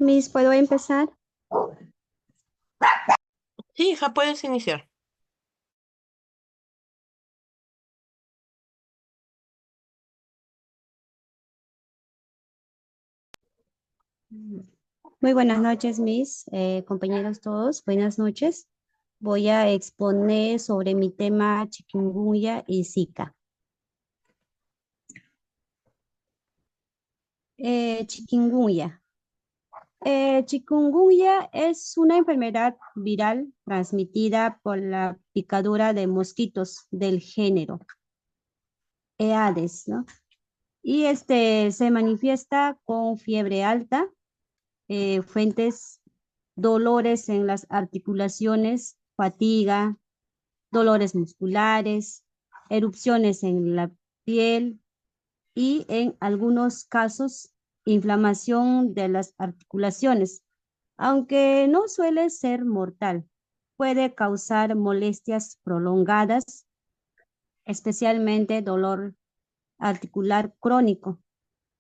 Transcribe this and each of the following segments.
Miss, ¿puedo empezar? Sí, hija, puedes iniciar. Muy buenas noches, Miss, compañeros todos. Buenas noches. Voy a exponer sobre mi tema chikungunya y Zika. Chikungunya. Chikungunya es una enfermedad viral transmitida por la picadura de mosquitos del género Aedes, ¿no? Y se manifiesta con fiebre alta, fuentes, dolores en las articulaciones, fatiga, dolores musculares, erupciones en la piel y en algunos casos inflamación de las articulaciones, aunque no suele ser mortal. Puede causar molestias prolongadas, especialmente dolor articular crónico.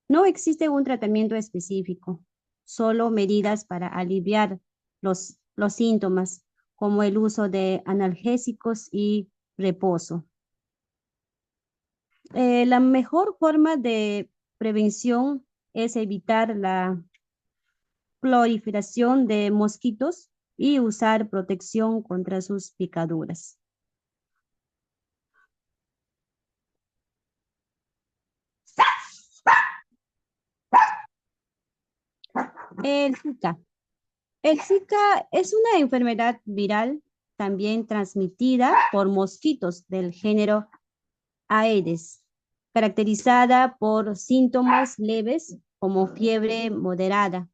No existe un tratamiento específico, solo medidas para aliviar los síntomas, como el uso de analgésicos y reposo. La mejor forma de prevención es evitar la proliferación de mosquitos y usar protección contra sus picaduras. El Zika. El Zika es una enfermedad viral también transmitida por mosquitos del género Aedes, caracterizada por síntomas leves como fiebre moderada,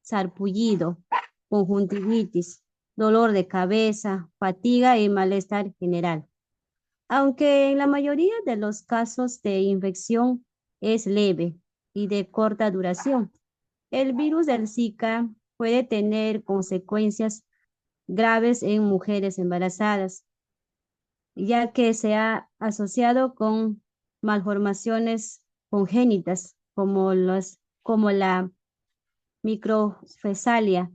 sarpullido, conjuntivitis, dolor de cabeza, fatiga y malestar general. Aunque en la mayoría de los casos de infección es leve y de corta duración, el virus del Zika puede tener consecuencias graves en mujeres embarazadas, ya que se ha asociado con malformaciones congénitas como la microcefalia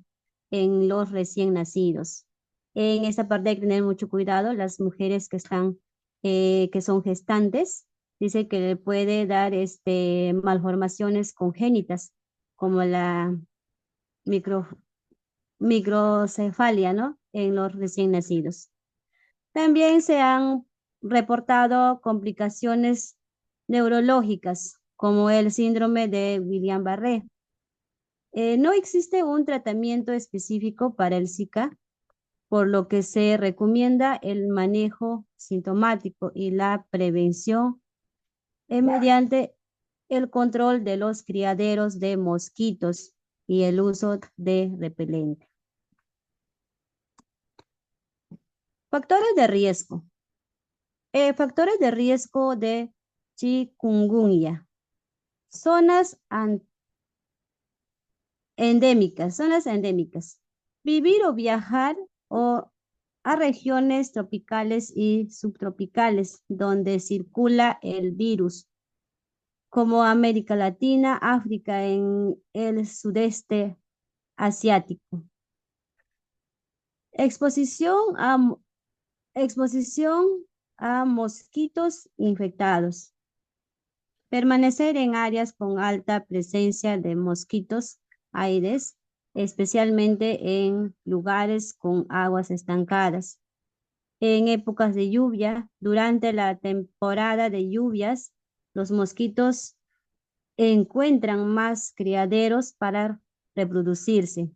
en los recién nacidos. En esta parte hay que tener mucho cuidado, las mujeres que son gestantes, dice que le puede dar malformaciones congénitas, como la micro, microcefalia, ¿no? En los recién nacidos. También se han reportado complicaciones neurológicas, como el síndrome de Guillain-Barré. No existe un tratamiento específico para el Zika, por lo que se recomienda el manejo sintomático y la prevención mediante el control de los criaderos de mosquitos y el uso de repelente. Factores de riesgo. Factores de riesgo de chikungunya. Zonas endémicas. Vivir o viajar a regiones tropicales y subtropicales donde circula el virus, como América Latina, África, en el sudeste asiático. Exposición exposición a mosquitos infectados. Permanecer en áreas con alta presencia de mosquitos Aedes, especialmente en lugares con aguas estancadas. En épocas de lluvia, durante la temporada de lluvias, los mosquitos encuentran más criaderos para reproducirse.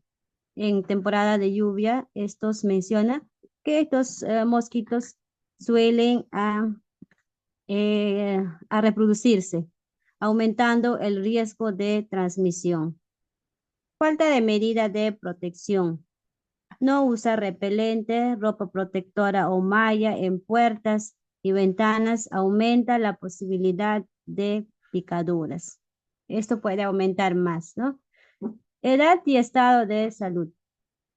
En temporada de lluvia, estos menciona que estos mosquitos suelen a reproducirse, aumentando el riesgo de transmisión. Falta de medida de protección. No usa repelente, ropa protectora o malla en puertas y ventanas aumenta la posibilidad de picaduras. Esto puede aumentar más, ¿no? Edad y estado de salud.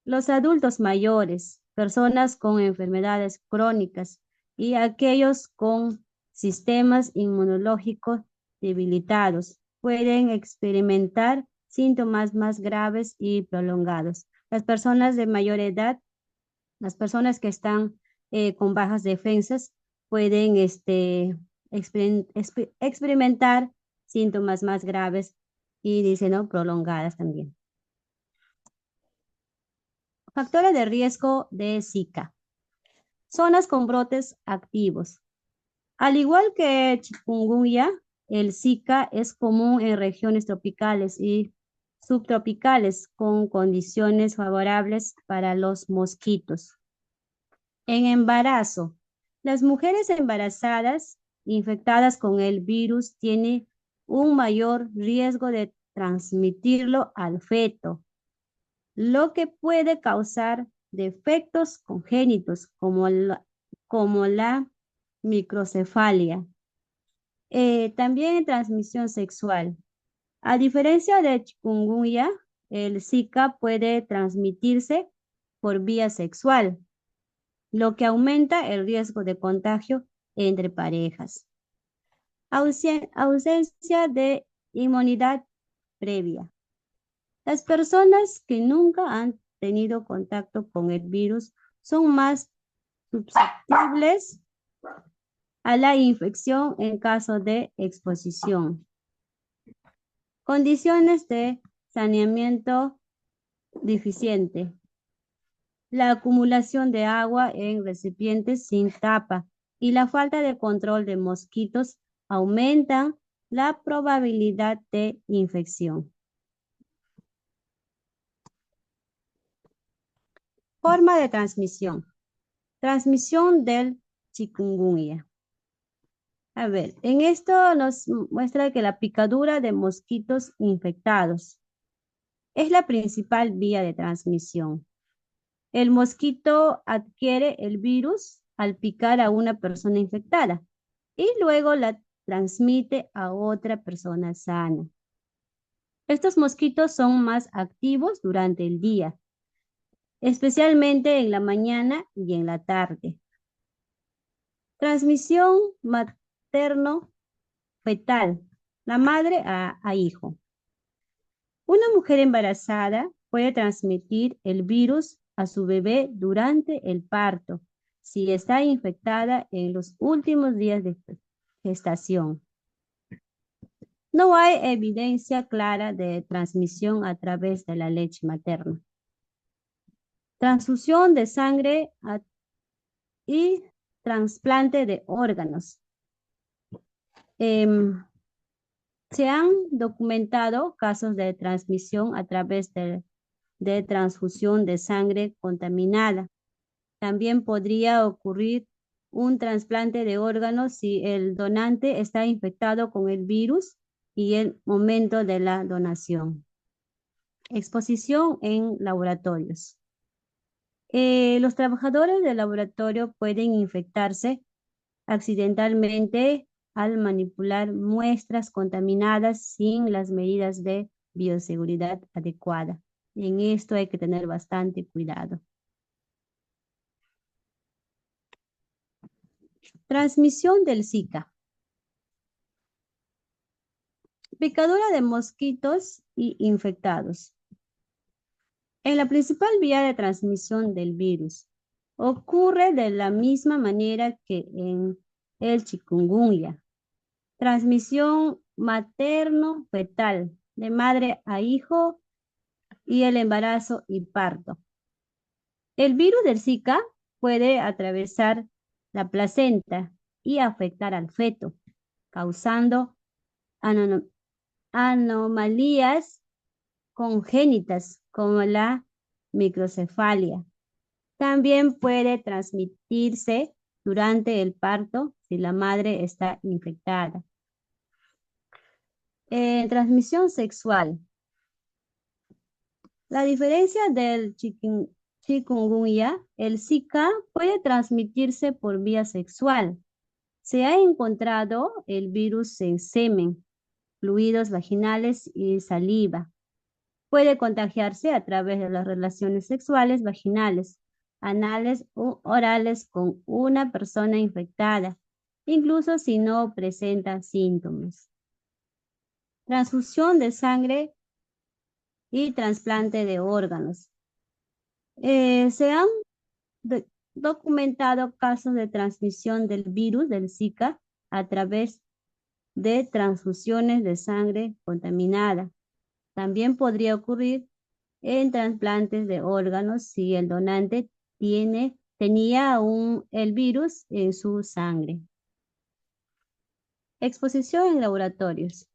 Los adultos mayores, personas con enfermedades crónicas y aquellos con sistemas inmunológicos debilitados pueden experimentar síntomas más graves y prolongados. Las personas de mayor edad, las personas que están con bajas defensas, pueden experimentar síntomas más graves y dice, ¿no? Prolongadas también. Factores de riesgo de Zika. Zonas con brotes activos. Al igual que chikungunya, el Zika es común en regiones tropicales y subtropicales con condiciones favorables para los mosquitos. En embarazo, las mujeres embarazadas infectadas con el virus tienen un mayor riesgo de transmitirlo al feto, lo que puede causar defectos congénitos como la microcefalia. También en transmisión sexual. A diferencia de chikungunya, el Zika puede transmitirse por vía sexual, lo que aumenta el riesgo de contagio entre parejas. Ausencia de inmunidad previa. Las personas que nunca han tenido contacto con el virus son más susceptibles a la infección en caso de exposición. Condiciones de saneamiento deficiente. La acumulación de agua en recipientes sin tapa y la falta de control de mosquitos aumentan la probabilidad de infección. Forma de transmisión. Transmisión del chikungunya. A ver, en esto nos muestra que la picadura de mosquitos infectados es la principal vía de transmisión. El mosquito adquiere el virus al picar a una persona infectada y luego la transmite a otra persona sana. Estos mosquitos son más activos durante el día, especialmente en la mañana y en la tarde. Transmisión materno-fetal, la madre a hijo. Una mujer embarazada puede transmitir el virus a su bebé durante el parto si está infectada en los últimos días de gestación. No hay evidencia clara de transmisión a través de la leche materna. Transfusión de sangre y trasplante de órganos. Se han documentado casos de transmisión a través de transfusión de sangre contaminada. También podría ocurrir un trasplante de órganos si el donante está infectado con el virus y el momento de la donación. Exposición en laboratorios. Los trabajadores del laboratorio pueden infectarse accidentalmente al manipular muestras contaminadas sin las medidas de bioseguridad adecuada. En esto hay que tener bastante cuidado. Transmisión del Zika. Picadura de mosquitos y infectados. En la principal vía de transmisión del virus, ocurre de la misma manera que en el chikungunya. Transmisión materno-fetal, de madre a hijo y el embarazo y parto. El virus del Zika puede atravesar la placenta y afectar al feto, causando anomalías congénitas como la microcefalia. También puede transmitirse durante el parto si la madre está infectada. Transmisión sexual. La diferencia del chikungunya, el Zika puede transmitirse por vía sexual. Se ha encontrado el virus en semen, fluidos vaginales y saliva. Puede contagiarse a través de las relaciones sexuales vaginales, anales u orales con una persona infectada, incluso si no presenta síntomas. Transfusión de sangre y trasplante de órganos. Se han documentado casos de transmisión del virus del Zika a través de transfusiones de sangre contaminada. También podría ocurrir en trasplantes de órganos si el donante tenía el virus en su sangre. Exposición en laboratorios.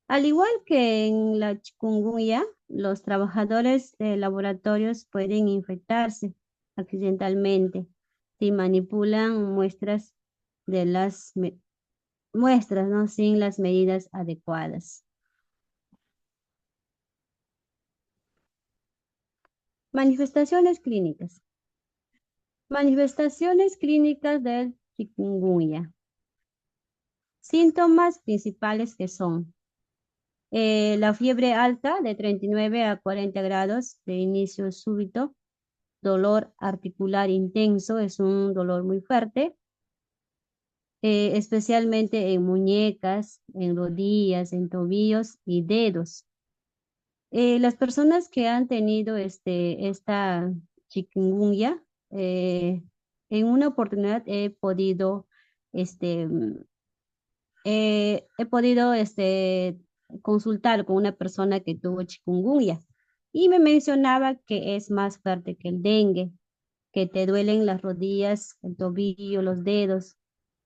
Al igual que en la chikungunya, los trabajadores de laboratorios pueden infectarse accidentalmente si manipulan muestras ¿no? Sin las medidas adecuadas. Manifestaciones clínicas. Manifestaciones clínicas del chikungunya. Síntomas principales que son la fiebre alta de 39 a 40 grados de inicio súbito, dolor articular intenso, es un dolor muy fuerte, especialmente en muñecas, en rodillas, en tobillos y dedos. Las personas que han tenido esta chikungunya, en una oportunidad este, he podido consultar con una persona que tuvo chikungunya y me mencionaba que es más fuerte que el dengue, que te duelen las rodillas, el tobillo, los dedos,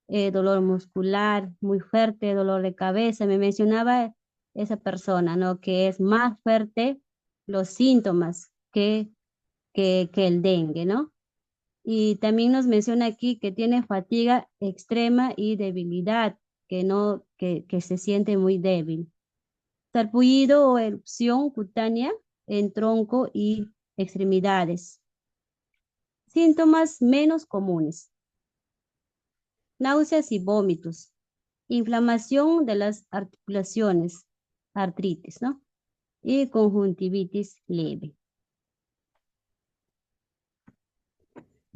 dolor muscular muy fuerte, dolor de cabeza. Me mencionaba esa persona, ¿no? Que es más fuerte los síntomas que el dengue, ¿no? Y también nos menciona aquí que tiene fatiga extrema y debilidad, que se siente muy débil. Sarpullido o erupción cutánea en tronco y extremidades. Síntomas menos comunes. Náuseas y vómitos. Inflamación de las articulaciones, artritis, ¿no? Y conjuntivitis leve.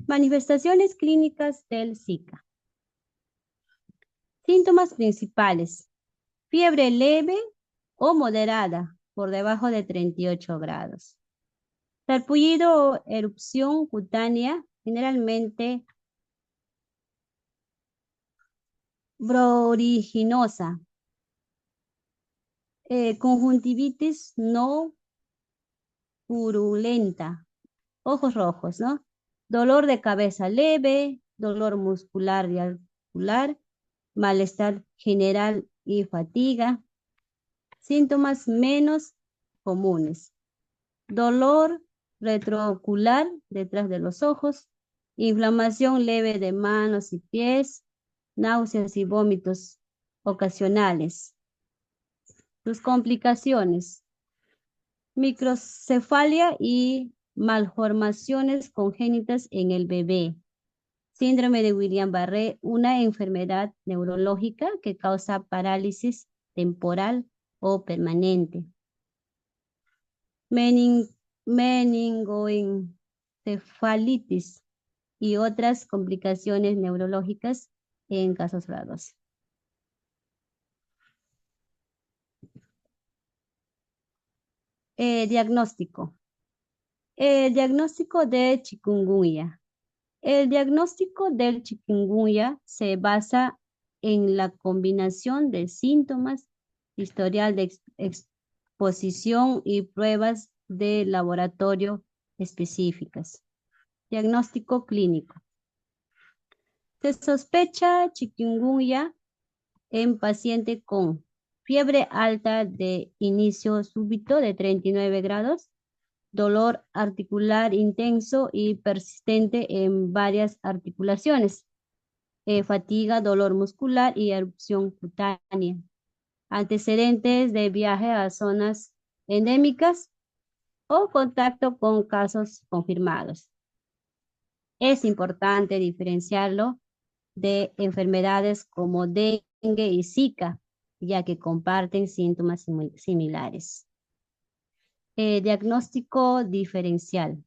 Manifestaciones clínicas del Zika. Síntomas principales. Fiebre leve o moderada por debajo de 38 grados. Sarpullido o erupción cutánea, generalmente pruriginosa. Conjuntivitis no purulenta. Ojos rojos, ¿no? Dolor de cabeza leve, dolor muscular y articular, malestar general y fatiga. Síntomas menos comunes. Dolor retroocular detrás de los ojos, inflamación leve de manos y pies, náuseas y vómitos ocasionales. Sus complicaciones. Microcefalia y malformaciones congénitas en el bebé. Síndrome de Guillain-Barré, una enfermedad neurológica que causa parálisis temporal o permanente. Meningoencefalitis y otras complicaciones neurológicas en casos raros. Diagnóstico. Diagnóstico de chikungunya. El diagnóstico del chikungunya se basa en la combinación de síntomas, historial de exposición y pruebas de laboratorio específicas. Diagnóstico clínico. Se sospecha chikungunya en paciente con fiebre alta de inicio súbito de 39 grados, dolor articular intenso y persistente en varias articulaciones, fatiga, dolor muscular y erupción cutánea. Antecedentes de viaje a zonas endémicas o contacto con casos confirmados. Es importante diferenciarlo de enfermedades como dengue y Zika, ya que comparten síntomas similares. Diagnóstico diferencial.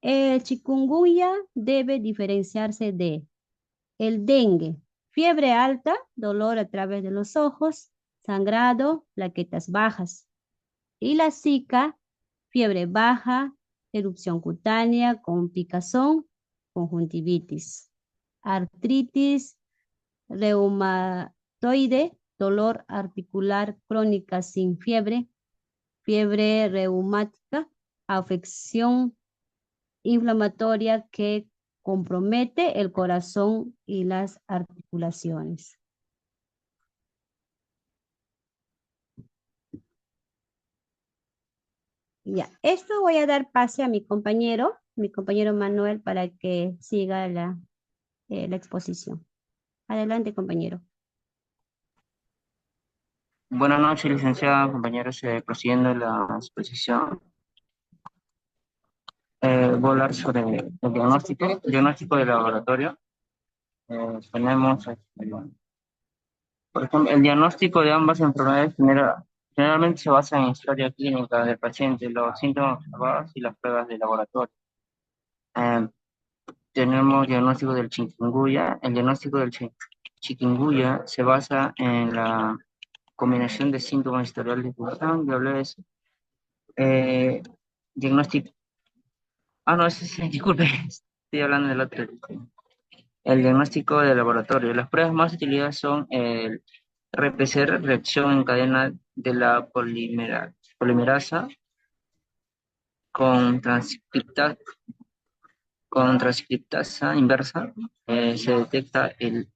El chikungunya debe diferenciarse de el dengue, fiebre alta, dolor a través de los ojos, sangrado, plaquetas bajas. Y la Zika, fiebre baja, erupción cutánea con picazón, conjuntivitis, artritis reumatoide, dolor articular crónica sin fiebre, fiebre reumática, afección inflamatoria que compromete el corazón y las articulaciones. Ya, esto voy a dar pase a mi compañero Manuel, para que siga la exposición. Adelante, compañero. Buenas noches, licenciada, compañeros. Prosiguiendo la exposición, voy a hablar sobre el diagnóstico de laboratorio. Tenemos, por ejemplo, el diagnóstico de ambas enfermedades generalmente se basa en historia clínica del paciente, los síntomas observados y las pruebas de laboratorio. Eh, Tenemos diagnóstico del chikungunya. El diagnóstico del chikungunya se basa en la combinación de síntomas, historial de sangre, WS, diagnóstico. No, disculpe, estoy hablando del otro. El diagnóstico de laboratorio. Las pruebas más utilizadas son el RPCR, reacción en cadena de la polimerasa con transcriptasa inversa. Se detecta el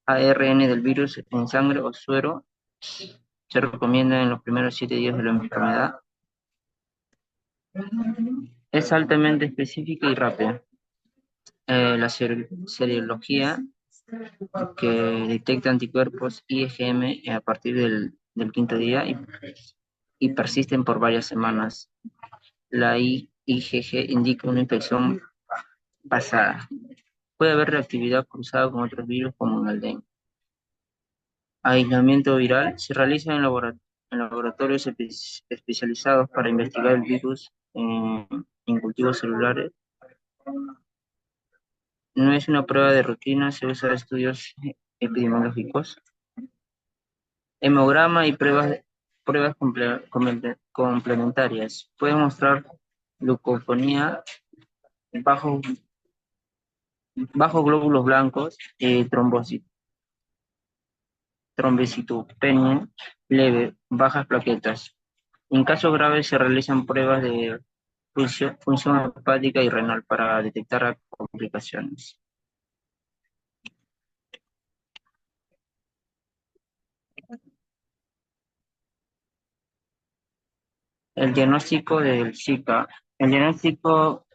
ARN del virus en sangre o suero. Se recomienda en los primeros 7 días de la enfermedad. Es altamente específica y rápida. La serología, que detecta anticuerpos IgM a partir del quinto día y persisten por varias semanas. La IgG indica una infección pasada. Puede haber reactividad cruzada con otros virus como el dengue. Aislamiento viral se realiza en laboratorios especializados para investigar el virus en cultivos celulares. No es una prueba de rutina, se usa en estudios epidemiológicos. Hemograma y pruebas complementarias. Puede mostrar leucopenia, bajo glóbulos blancos, trombocitopenia leve, bajas plaquetas. En casos graves se realizan pruebas de función hepática y renal para detectar complicaciones. El diagnóstico del Zika. El diagnóstico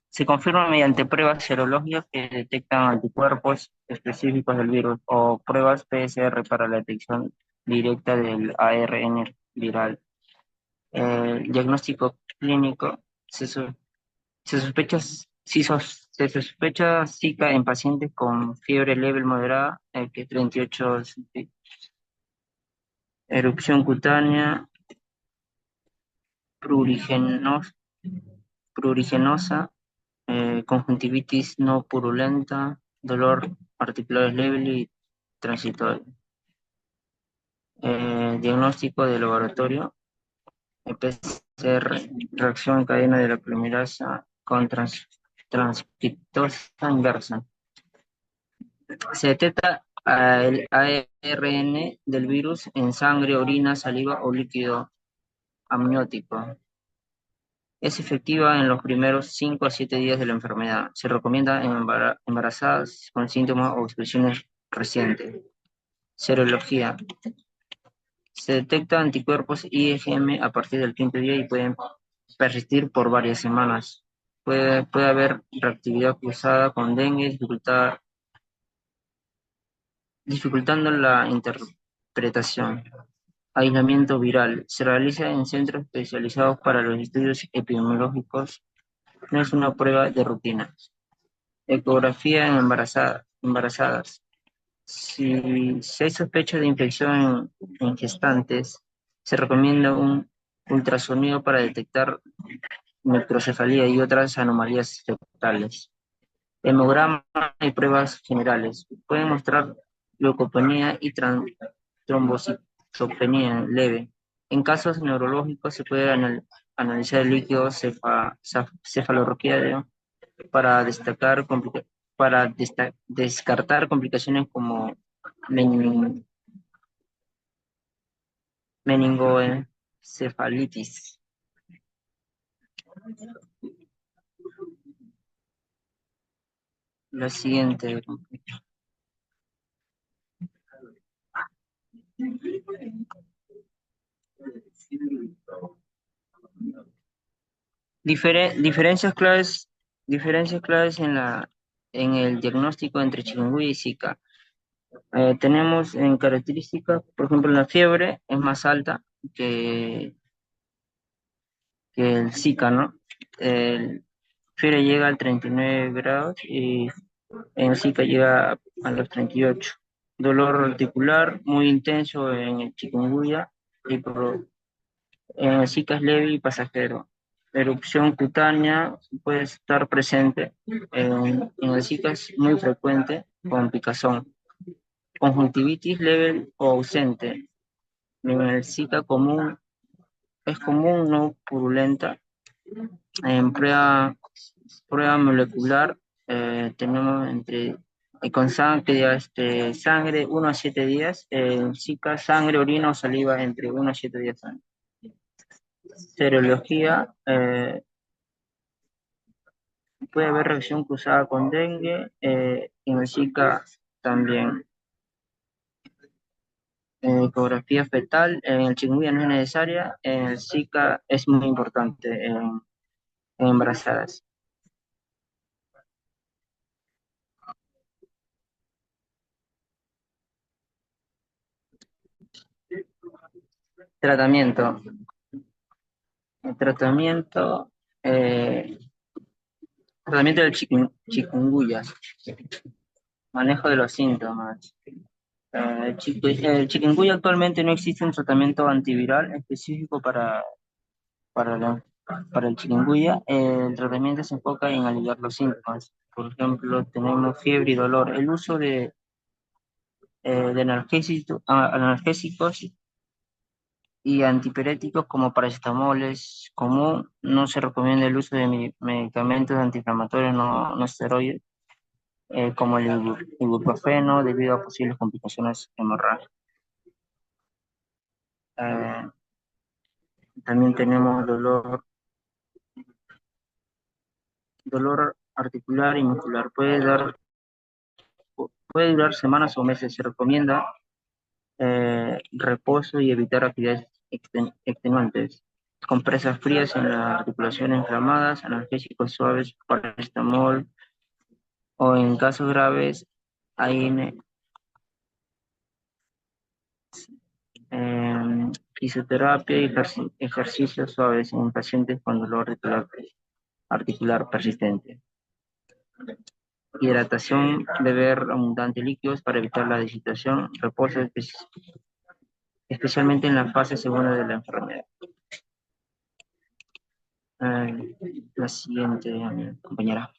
se confirma mediante pruebas serológicas que detectan anticuerpos específicos del virus o pruebas PCR para la detección directa del ARN viral. El diagnóstico clínico se sospecha, se sospecha Zika en pacientes con fiebre leve moderada, que es 38, erupción cutánea, prurigenosa, conjuntivitis no purulenta, dolor articular leve y transitorio. Diagnóstico de laboratorio, PCR, reacción en cadena de la polimerasa con transcriptosa inversa. Se detecta el ARN del virus en sangre, orina, saliva o líquido amniótico. Es efectiva en los primeros 5 a 7 días de la enfermedad. Se recomienda en embarazadas con síntomas o expresiones recientes. Serología. Se detecta anticuerpos IgM a partir del quinto día y pueden persistir por varias semanas. Puede haber reactividad cruzada con dengue, dificultando la interpretación. Aislamiento viral. Se realiza en centros especializados para los estudios epidemiológicos. No es una prueba de rutina. Ecografía en embarazadas. Si hay sospecha de infección en gestantes, se recomienda un ultrasonido para detectar microcefalía y otras anomalías fetales. Hemograma y pruebas generales. Pueden mostrar leucopenia y trombocitopenia leve. En casos neurológicos se puede analizar el líquido cefalorraquídeo para descartar complicaciones como menin- meningoencefalitis. La siguiente. Diferencias claves en el diagnóstico entre chikungunya y Zika. Tenemos en características, por ejemplo, la fiebre es más alta que, que el Zika, ¿no? El fiebre llega al 39 grados y en el Zika llega a los 38. Dolor articular muy intenso en el chikungunya y en el Zika es leve y pasajero. Erupción cutánea puede estar presente. En el Zika es muy frecuente con picazón. Conjuntivitis leve o ausente. En el Zika es común, no purulenta. En prueba molecular tenemos con sangre 1 a 7 días. En Zika, sangre, orina o saliva entre 1 a 7 días. Serología, puede haber reacción cruzada con dengue, en el Zika también. Ecografía fetal, en el chikungunya no es necesaria, en el Zika es muy importante en embarazadas. Tratamiento. El eh, tratamiento del chikungunya. Manejo de los síntomas. El chikungunya actualmente no existe un tratamiento antiviral específico para, la- para el chikungunya. El tratamiento se enfoca en aliviar los síntomas. Por ejemplo, tenemos fiebre y dolor. El uso de analgésicos y antipiréticos como paracetamol es común. No se recomienda el uso de medicamentos antiinflamatorios no esteroides como el ibuprofeno debido a posibles complicaciones hemorrágicas. Eh, También tenemos dolor articular y muscular. Puede durar semanas o meses. Se recomienda reposo y evitar actividades extenuantes. Compresas frías en las articulaciones inflamadas, analgésicos suaves, paracetamol o en casos graves, AIN, fisioterapia y ejercicios suaves en pacientes con dolor articular persistente. Hidratación, beber abundante líquidos para evitar la deshidratación, reposo especialmente en la fase segunda de la enfermedad. La siguiente, compañera.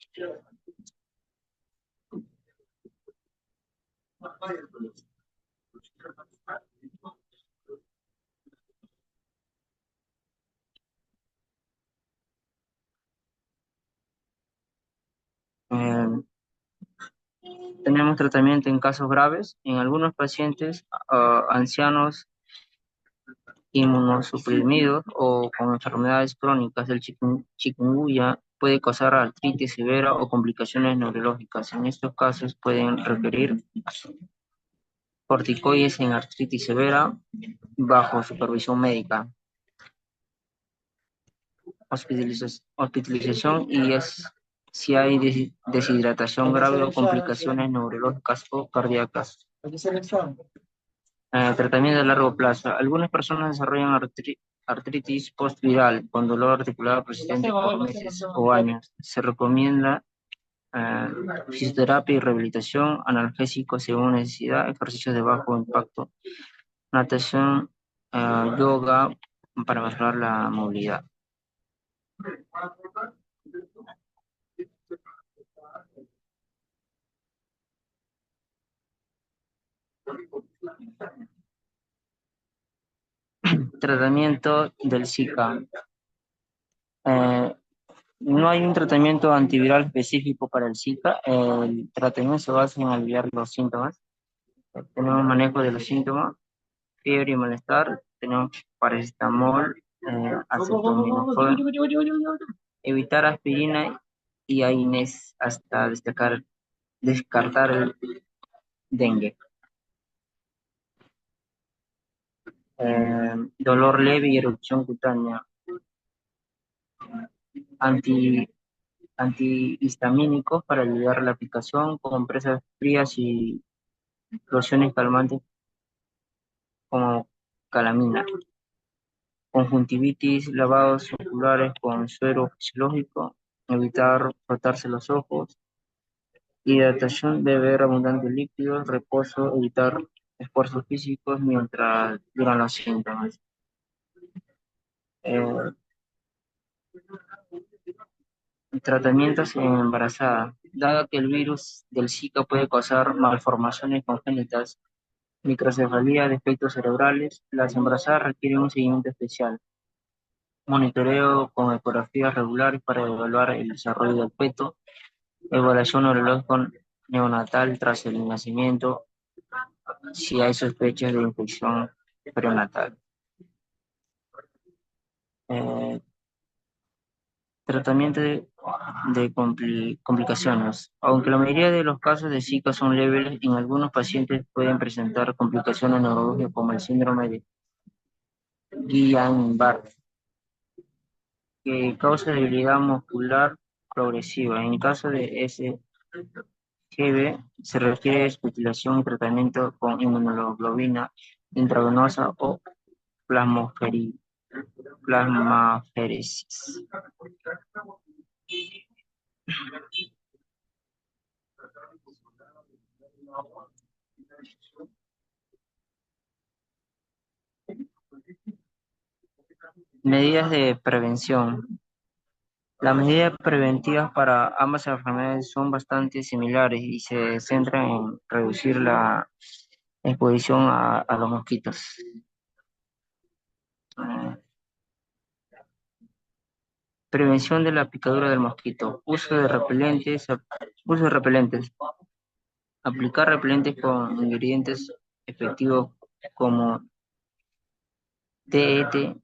Eh, Tenemos tratamiento en casos graves. En algunos pacientes ancianos inmunosuprimidos o con enfermedades crónicas del chikungunya puede causar artritis severa o complicaciones neurológicas. En estos casos pueden requerir corticoides en artritis severa bajo supervisión médica, hospitalización y si hay deshidratación grave o complicaciones neurológicas o cardíacas. Tratamiento a largo plazo. Algunas personas desarrollan artritis postviral con dolor articular persistente por meses o años. Se recomienda eh, fisioterapia y rehabilitación, analgésicos según necesidad, ejercicios de bajo impacto, natación, yoga para mejorar la movilidad. Tratamiento del Zika. No hay un tratamiento antiviral específico para el Zika. El tratamiento se basa en aliviar los síntomas. Tenemos manejo de los síntomas, fiebre y malestar. Tenemos paracetamol, acetaminofén, evitar aspirina y AINES hasta descartar el dengue. Dolor leve y erupción cutánea. Antihistamínicos para aliviar la picazón, compresas frías y lociones calmantes como calamina. Conjuntivitis, lavados oculares con suero fisiológico, evitar frotarse los ojos, hidratación, beber abundante líquidos, reposo, evitar esfuerzos físicos mientras duran los síntomas. Eh, Tratamientos en embarazada. Dado que el virus del Zika puede causar malformaciones congénitas, microcefalia, defectos cerebrales, las embarazadas requieren un seguimiento especial. Monitoreo con ecografías regulares para evaluar el desarrollo del feto, evaluación neurológica neonatal tras el nacimiento, si hay sospechas de infección prenatal. Eh, Tratamiento de complicaciones. Aunque la mayoría de los casos de Zika son leves, en algunos pacientes pueden presentar complicaciones neurológicas como el síndrome de Guillain-Barré, que causa debilidad muscular progresiva. En caso de SGB, se requiere hospitalización y tratamiento con inmunoglobulina intravenosa o plasmaféresis. Medidas de prevención. Las medidas preventivas para ambas enfermedades son bastante similares y se centran en reducir la exposición a los mosquitos. Prevención de la picadura del mosquito. Uso de repelentes. Aplicar repelentes con ingredientes efectivos como TET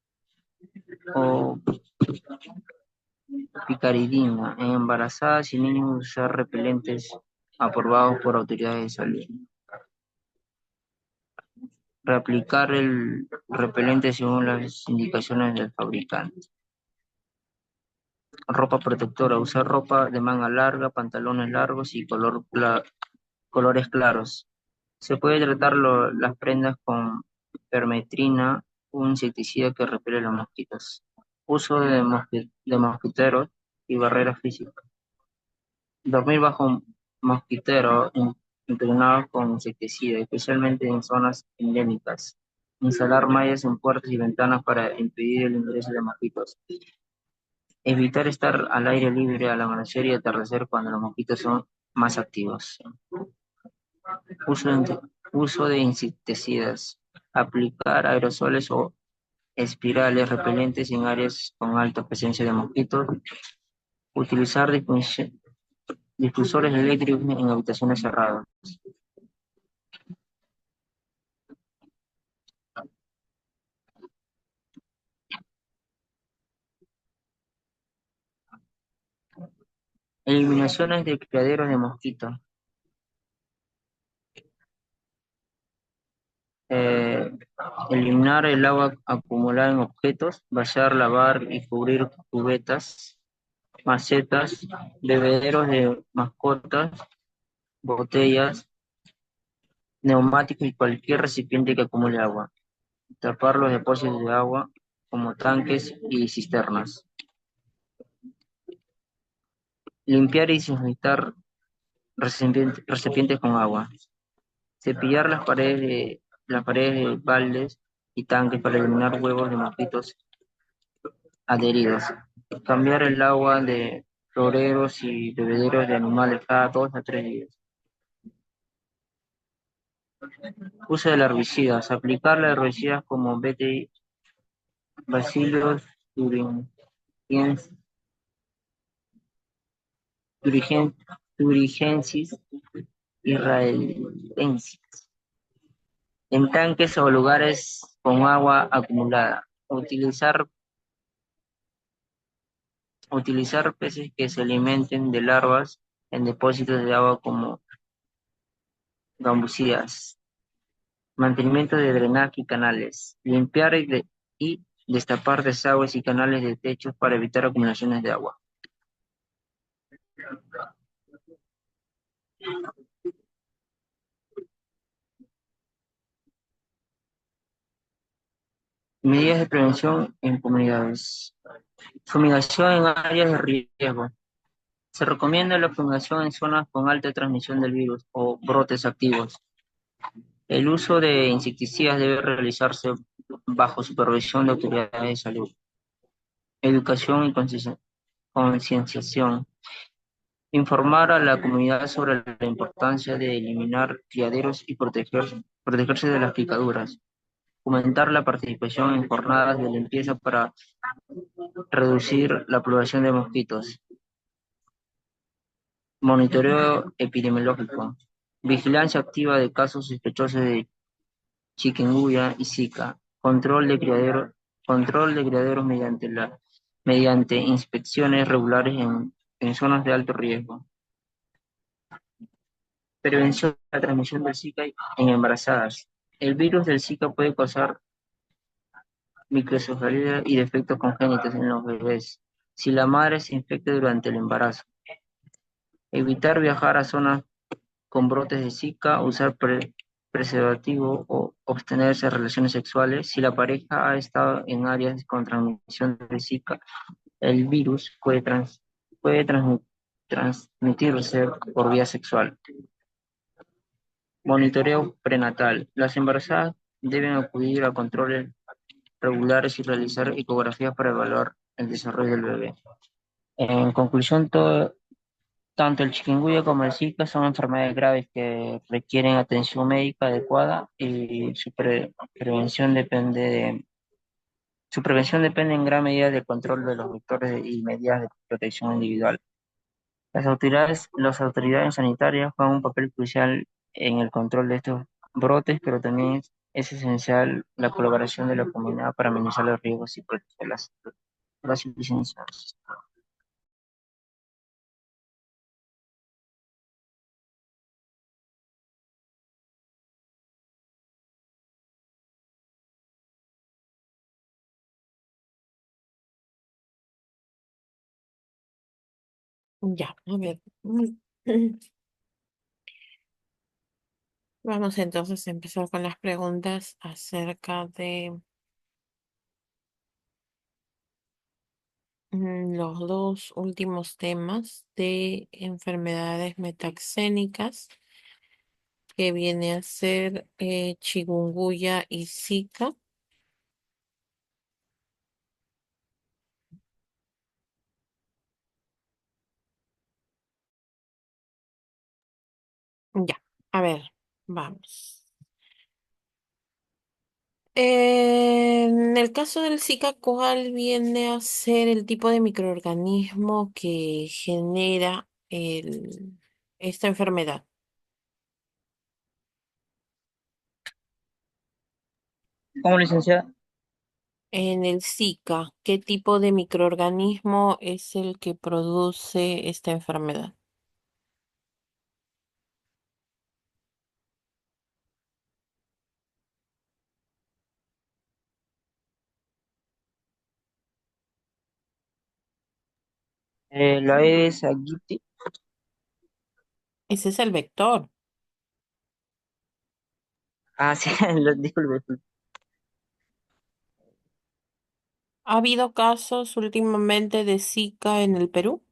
o picaridina. En embarazadas y niños usar repelentes aprobados por autoridades de salud. Reaplicar el repelente según las indicaciones del fabricante. Ropa protectora. Usar ropa de manga larga, pantalones largos y colores claros. Se puede tratar las prendas con permetrina, un insecticida que repele los mosquitos. Uso de mosquiteros y barreras físicas. Dormir bajo mosquiteros impregnados con insecticida, especialmente en zonas endémicas. Instalar mallas en puertas y ventanas para impedir el ingreso de mosquitos. Evitar estar al aire libre al amanecer y atardecer cuando los mosquitos son más activos. Uso de insecticidas. Aplicar aerosoles o espirales repelentes en áreas con alta presencia de mosquitos. Utilizar difusores eléctricos en habitaciones cerradas. Eliminaciones de criaderos de mosquitos. Eh, Eliminar el agua acumulada en objetos, vaciar, lavar y cubrir cubetas, macetas, bebederos de mascotas, botellas, neumáticos y cualquier recipiente que acumule agua. Tapar los depósitos de agua como tanques y cisternas. Limpiar y desinfectar recipientes con agua. Cepillar las paredes de baldes y tanques para eliminar huevos de mosquitos adheridos. Cambiar el agua de floreros y bebederos de animales cada 2 a 3 días. Uso de herbicidas. Aplicar los herbicidas como Bacillus thuringiensis, thuringiensis israelensis, en tanques o lugares con agua acumulada. Utilizar peces que se alimenten de larvas en depósitos de agua como gambusillas. Mantenimiento de drenaje y canales. Limpiar y destapar desagües y canales de techos para evitar acumulaciones de agua. Medidas de prevención en comunidades. Fumigación en áreas de riesgo. Se recomienda la fumigación en zonas con alta transmisión del virus o brotes activos. El uso de insecticidas debe realizarse bajo supervisión de autoridades de salud. Educación y concienciación. Informar a la comunidad sobre la importancia de eliminar criaderos y protegerse de las picaduras. Fomentar la participación en jornadas de limpieza para reducir la población de mosquitos. Monitoreo epidemiológico. Vigilancia activa de casos sospechosos de chikungunya y Zika. Control de criaderos mediante inspecciones regulares en zonas de alto riesgo. Prevención de la transmisión del Zika en embarazadas. El virus del Zika puede causar microcefalia y defectos congénitos en los bebés si la madre se infecta durante el embarazo. Evitar viajar a zonas con brotes de Zika, usar preservativo o abstenerse de relaciones sexuales. Si la pareja ha estado en áreas con transmisión de Zika, el virus puede transmitirse por vía sexual. Monitoreo prenatal. Las embarazadas deben acudir a controles regulares y realizar ecografías para evaluar el desarrollo del bebé. En conclusión, tanto el chikungunya como el Zika son enfermedades graves que requieren atención médica adecuada y su prevención depende en gran medida del control de los vectores y medidas de protección individual. Las autoridades sanitarias juegan un papel crucial en el control de estos brotes, pero también es esencial la colaboración de la comunidad para minimizar los riesgos y proteger las licencias. Ya, a ver. Vamos entonces a empezar con las preguntas acerca de los dos últimos temas de enfermedades metaxénicas, que viene a ser chikungunya y Zika. Ya, a ver, vamos. En el caso del Zika, ¿cuál viene a ser el tipo de microorganismo que genera esta enfermedad? Como licenciada, En el Zika, ¿qué tipo de microorganismo es el que produce esta enfermedad? la Aedes aegypti. Ese es el vector. Ah, sí, disculpe. ¿Ha habido casos últimamente de Zika en el Perú?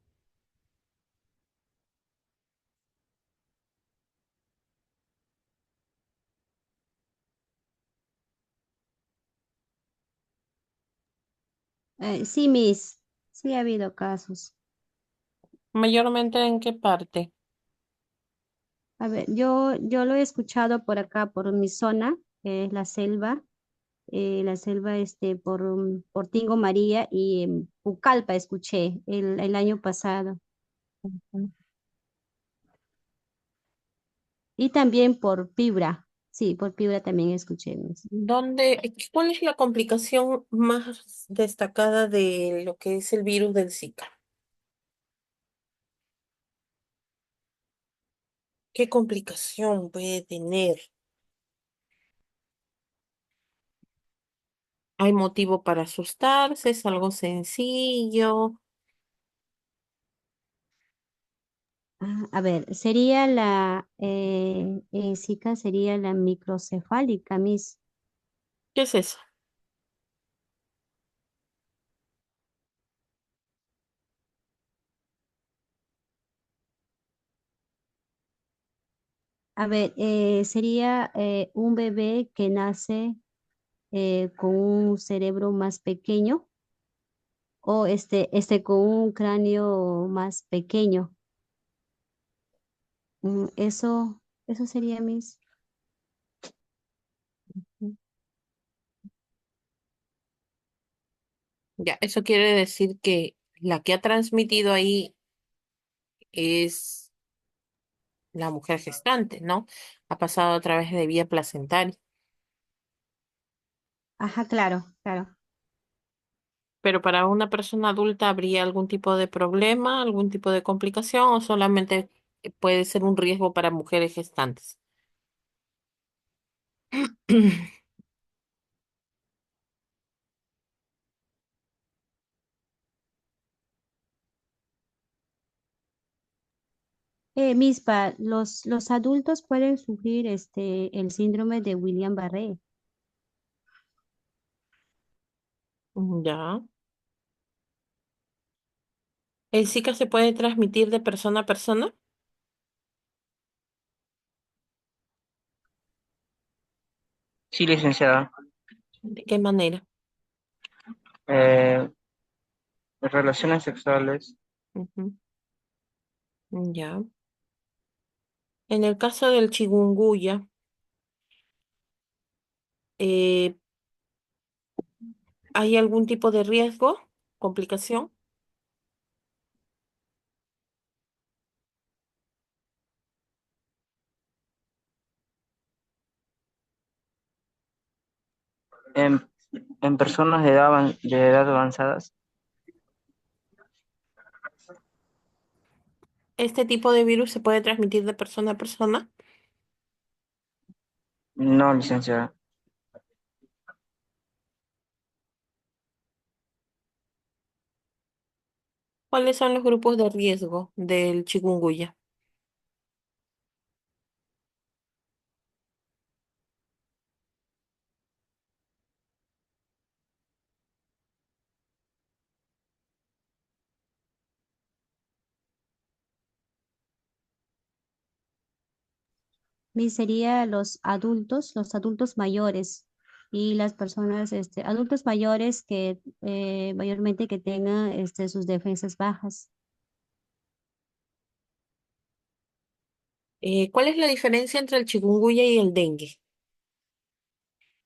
Sí, Miss, sí ha habido casos. ¿Mayormente en qué parte? A ver, yo lo he escuchado por acá, por mi zona, que es la selva. la selva por Tingo María y en Pucallpa escuché el año pasado. Ujú. Y también por Piura. Sí, por Piura también escuché, Miss. ¿Cuál es la complicación más destacada de lo que es el virus del Zika? ¿Qué complicación puede tener? ¿Hay motivo para asustarse? ¿Es algo sencillo? A ver, sería Zika sería la microcefálica, Miss. ¿Qué es eso? A ver, sería un bebé que nace con un cerebro más pequeño o con un cráneo más pequeño. Eso sería, Miss. Mm. Ya, eso quiere decir que la que ha transmitido ahí es la mujer gestante, ¿no? Ha pasado a través de vía placentaria. Ajá, claro, claro. Pero para una persona adulta, ¿habría algún tipo de problema, algún tipo de complicación o solamente puede ser un riesgo para mujeres gestantes? Mispa, los adultos pueden sufrir el síndrome de William-Barré. Ya. ¿El Zika se puede transmitir de persona a persona? Sí, licenciada. ¿De qué manera? Eh, Relaciones sexuales. Ujú. Ya. En el caso del chikungunya, eh, ¿hay algún tipo de riesgo, complicación? En, en personas de edad avanzadas. ¿Este tipo de virus se puede transmitir de persona a persona? No, licenciada. ¿Cuáles son los grupos de riesgo del chikungunya? Sería los adultos mayores y las personas, adultos mayores que mayormente que tengan sus defensas bajas. ¿Cuál es la diferencia entre el chikungunya y el dengue?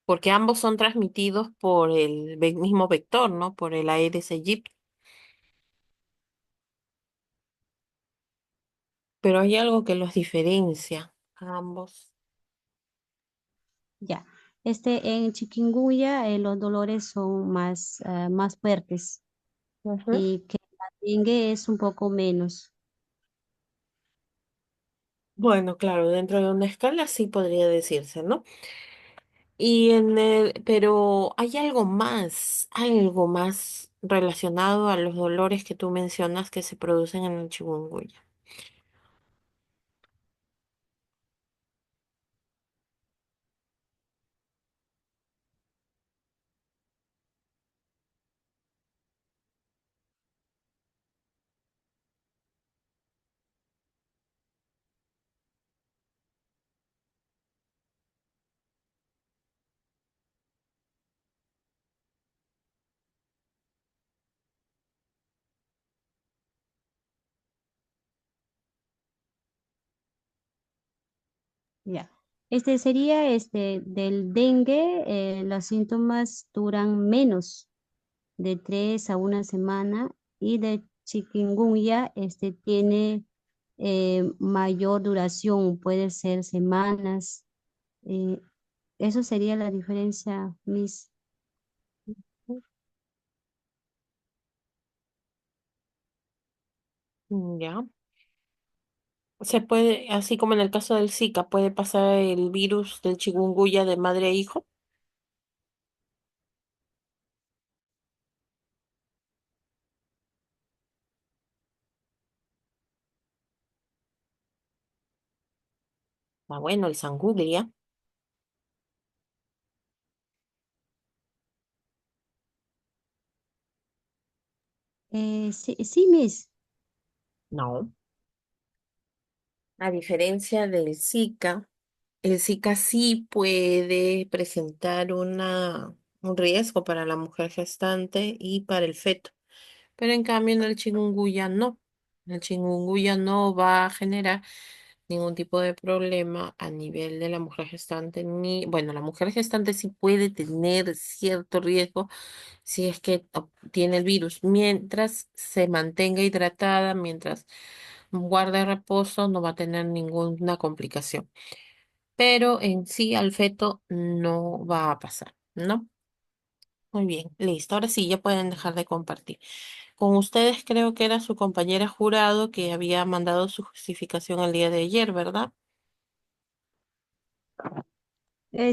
Porque ambos son transmitidos por el mismo vector, ¿no? Por el Aedes aegypti. Pero hay algo que los diferencia a ambos. Ya, en chikungunya los dolores son más fuertes Ujú. y que la dengue es un poco menos. Bueno, claro, dentro de una escala sí podría decirse, ¿no? Pero hay algo más relacionado a los dolores que tú mencionas que se producen en el chikungunya. Ya. Este sería del dengue, los síntomas duran menos de 3 a 1 semana y de chikungunya tiene mayor duración, puede ser semanas. eh, Eso sería la diferencia, Miss. Ya. Se puede, así como en el caso del Zika, puede pasar el virus del chikungunya de madre a hijo. Ah, bueno, el sanguglia. Sí, sí, Miss. No. A diferencia del Zika, el Zika sí puede presentar un riesgo para la mujer gestante y para el feto. Pero en cambio en el chikungunya no. El chikungunya no va a generar ningún tipo de problema a nivel de la mujer gestante, ni, bueno, la mujer gestante sí puede tener cierto riesgo si es que tiene el virus, mientras se mantenga hidratada, mientras guarde reposo, no va a tener ninguna complicación. Pero en sí al feto no va a pasar, ¿no? Muy bien, listo. Ahora sí, ya pueden dejar de compartir. Con ustedes creo que era su compañera jurado que había mandado su justificación el día de ayer, ¿verdad?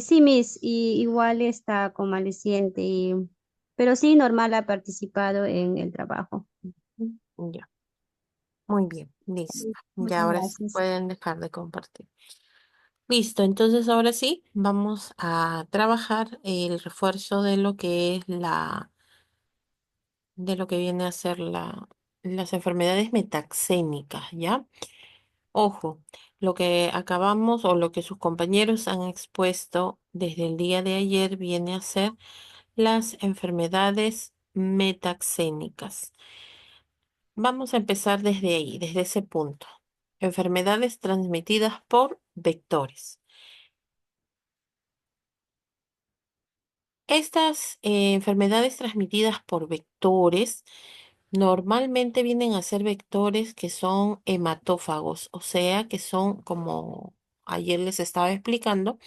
Sí, Miss, y igual está convaleciente, pero sí, normal ha participado en el trabajo. Ya, muy bien, listo. Ya Muchas ahora sí gracias. pueden dejar de compartir. Listo, entonces ahora sí vamos a trabajar el refuerzo de lo que es de lo que viene a ser las enfermedades metaxémicas, ¿ya? Ojo, lo que acabamos o lo que sus compañeros han expuesto desde el día de ayer viene a ser las enfermedades metaxénicas. Vamos a empezar desde ahí, desde ese punto. Enfermedades transmitidas por vectores. Estas enfermedades transmitidas por vectores normalmente vienen a ser vectores que son hematófagos, o sea, que son, como ayer les estaba explicando,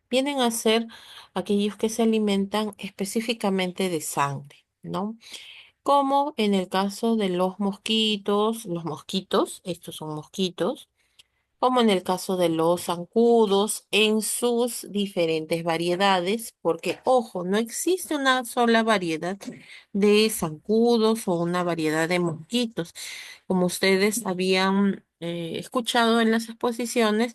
vienen a ser aquellos que se alimentan específicamente de sangre, ¿no? Como en el caso de los mosquitos, estos son mosquitos, como en el caso de los zancudos en sus diferentes variedades, porque ojo, no existe una sola variedad de zancudos o una variedad de mosquitos. Como ustedes habían escuchado en las exposiciones,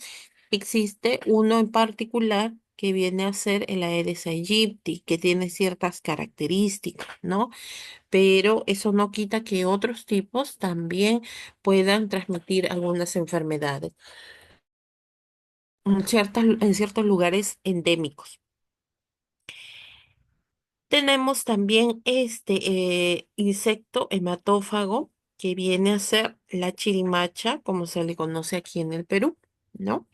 existe uno en particular que viene a ser el Aedes aegypti, que tiene ciertas características, ¿no? Pero eso no quita que otros tipos también puedan transmitir algunas enfermedades en ciertos lugares endémicos. Tenemos también este insecto hematófago que viene a ser la chirimacha, como se le conoce aquí en el Perú, ¿no?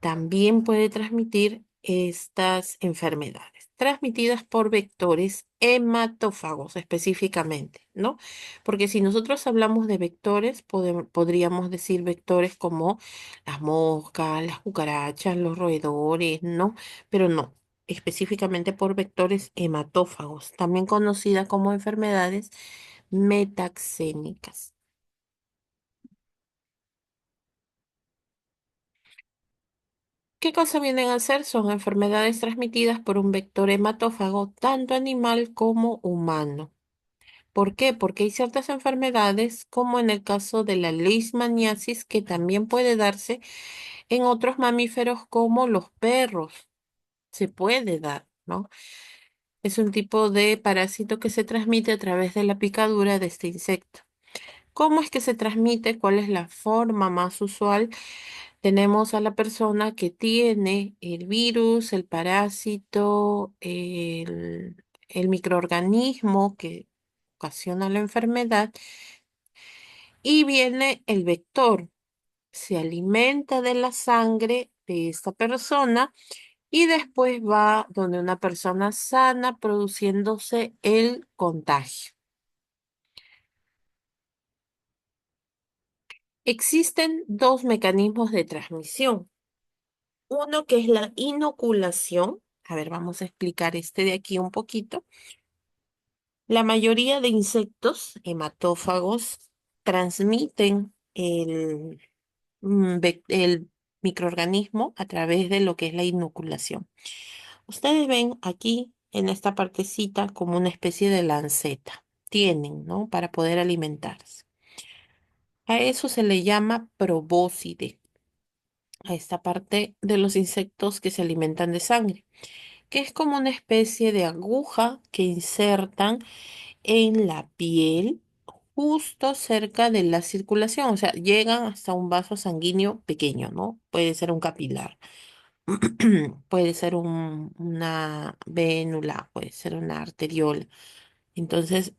También puede transmitir estas enfermedades, transmitidas por vectores hematófagos específicamente, ¿no? Porque si nosotros hablamos de vectores, podríamos decir vectores como las moscas, las cucarachas, los roedores, ¿no? Pero no, específicamente por vectores hematófagos, también conocidas como enfermedades metaxénicas. ¿Qué cosa vienen a ser? Son enfermedades transmitidas por un vector hematófago, tanto animal como humano. ¿Por qué? Porque hay ciertas enfermedades, como en el caso de la leishmaniasis, que también puede darse en otros mamíferos como los perros. Se puede dar, ¿no? Es un tipo de parásito que se transmite a través de la picadura de este insecto. ¿Cómo es que se transmite? ¿Cuál es la forma más usual? Tenemos a la persona que tiene el virus, el parásito, el microorganismo que ocasiona la enfermedad y viene el vector. Se alimenta de la sangre de esta persona y después va donde una persona sana produciéndose el contagio. Existen dos mecanismos de transmisión. Uno que es la inoculación. A ver, vamos a explicar este de aquí un poquito. La mayoría de insectos hematófagos transmiten el microorganismo a través de lo que es la inoculación. Ustedes ven aquí en esta partecita como una especie de lanceta. Tienen, ¿no? Para poder alimentarse. A eso se le llama probóscide, a esta parte de los insectos que se alimentan de sangre, que es como una especie de aguja que insertan en la piel justo cerca de la circulación, o sea, llegan hasta un vaso sanguíneo pequeño, ¿no? Puede ser un capilar, puede ser una vénula, puede ser una arteriola. Entonces,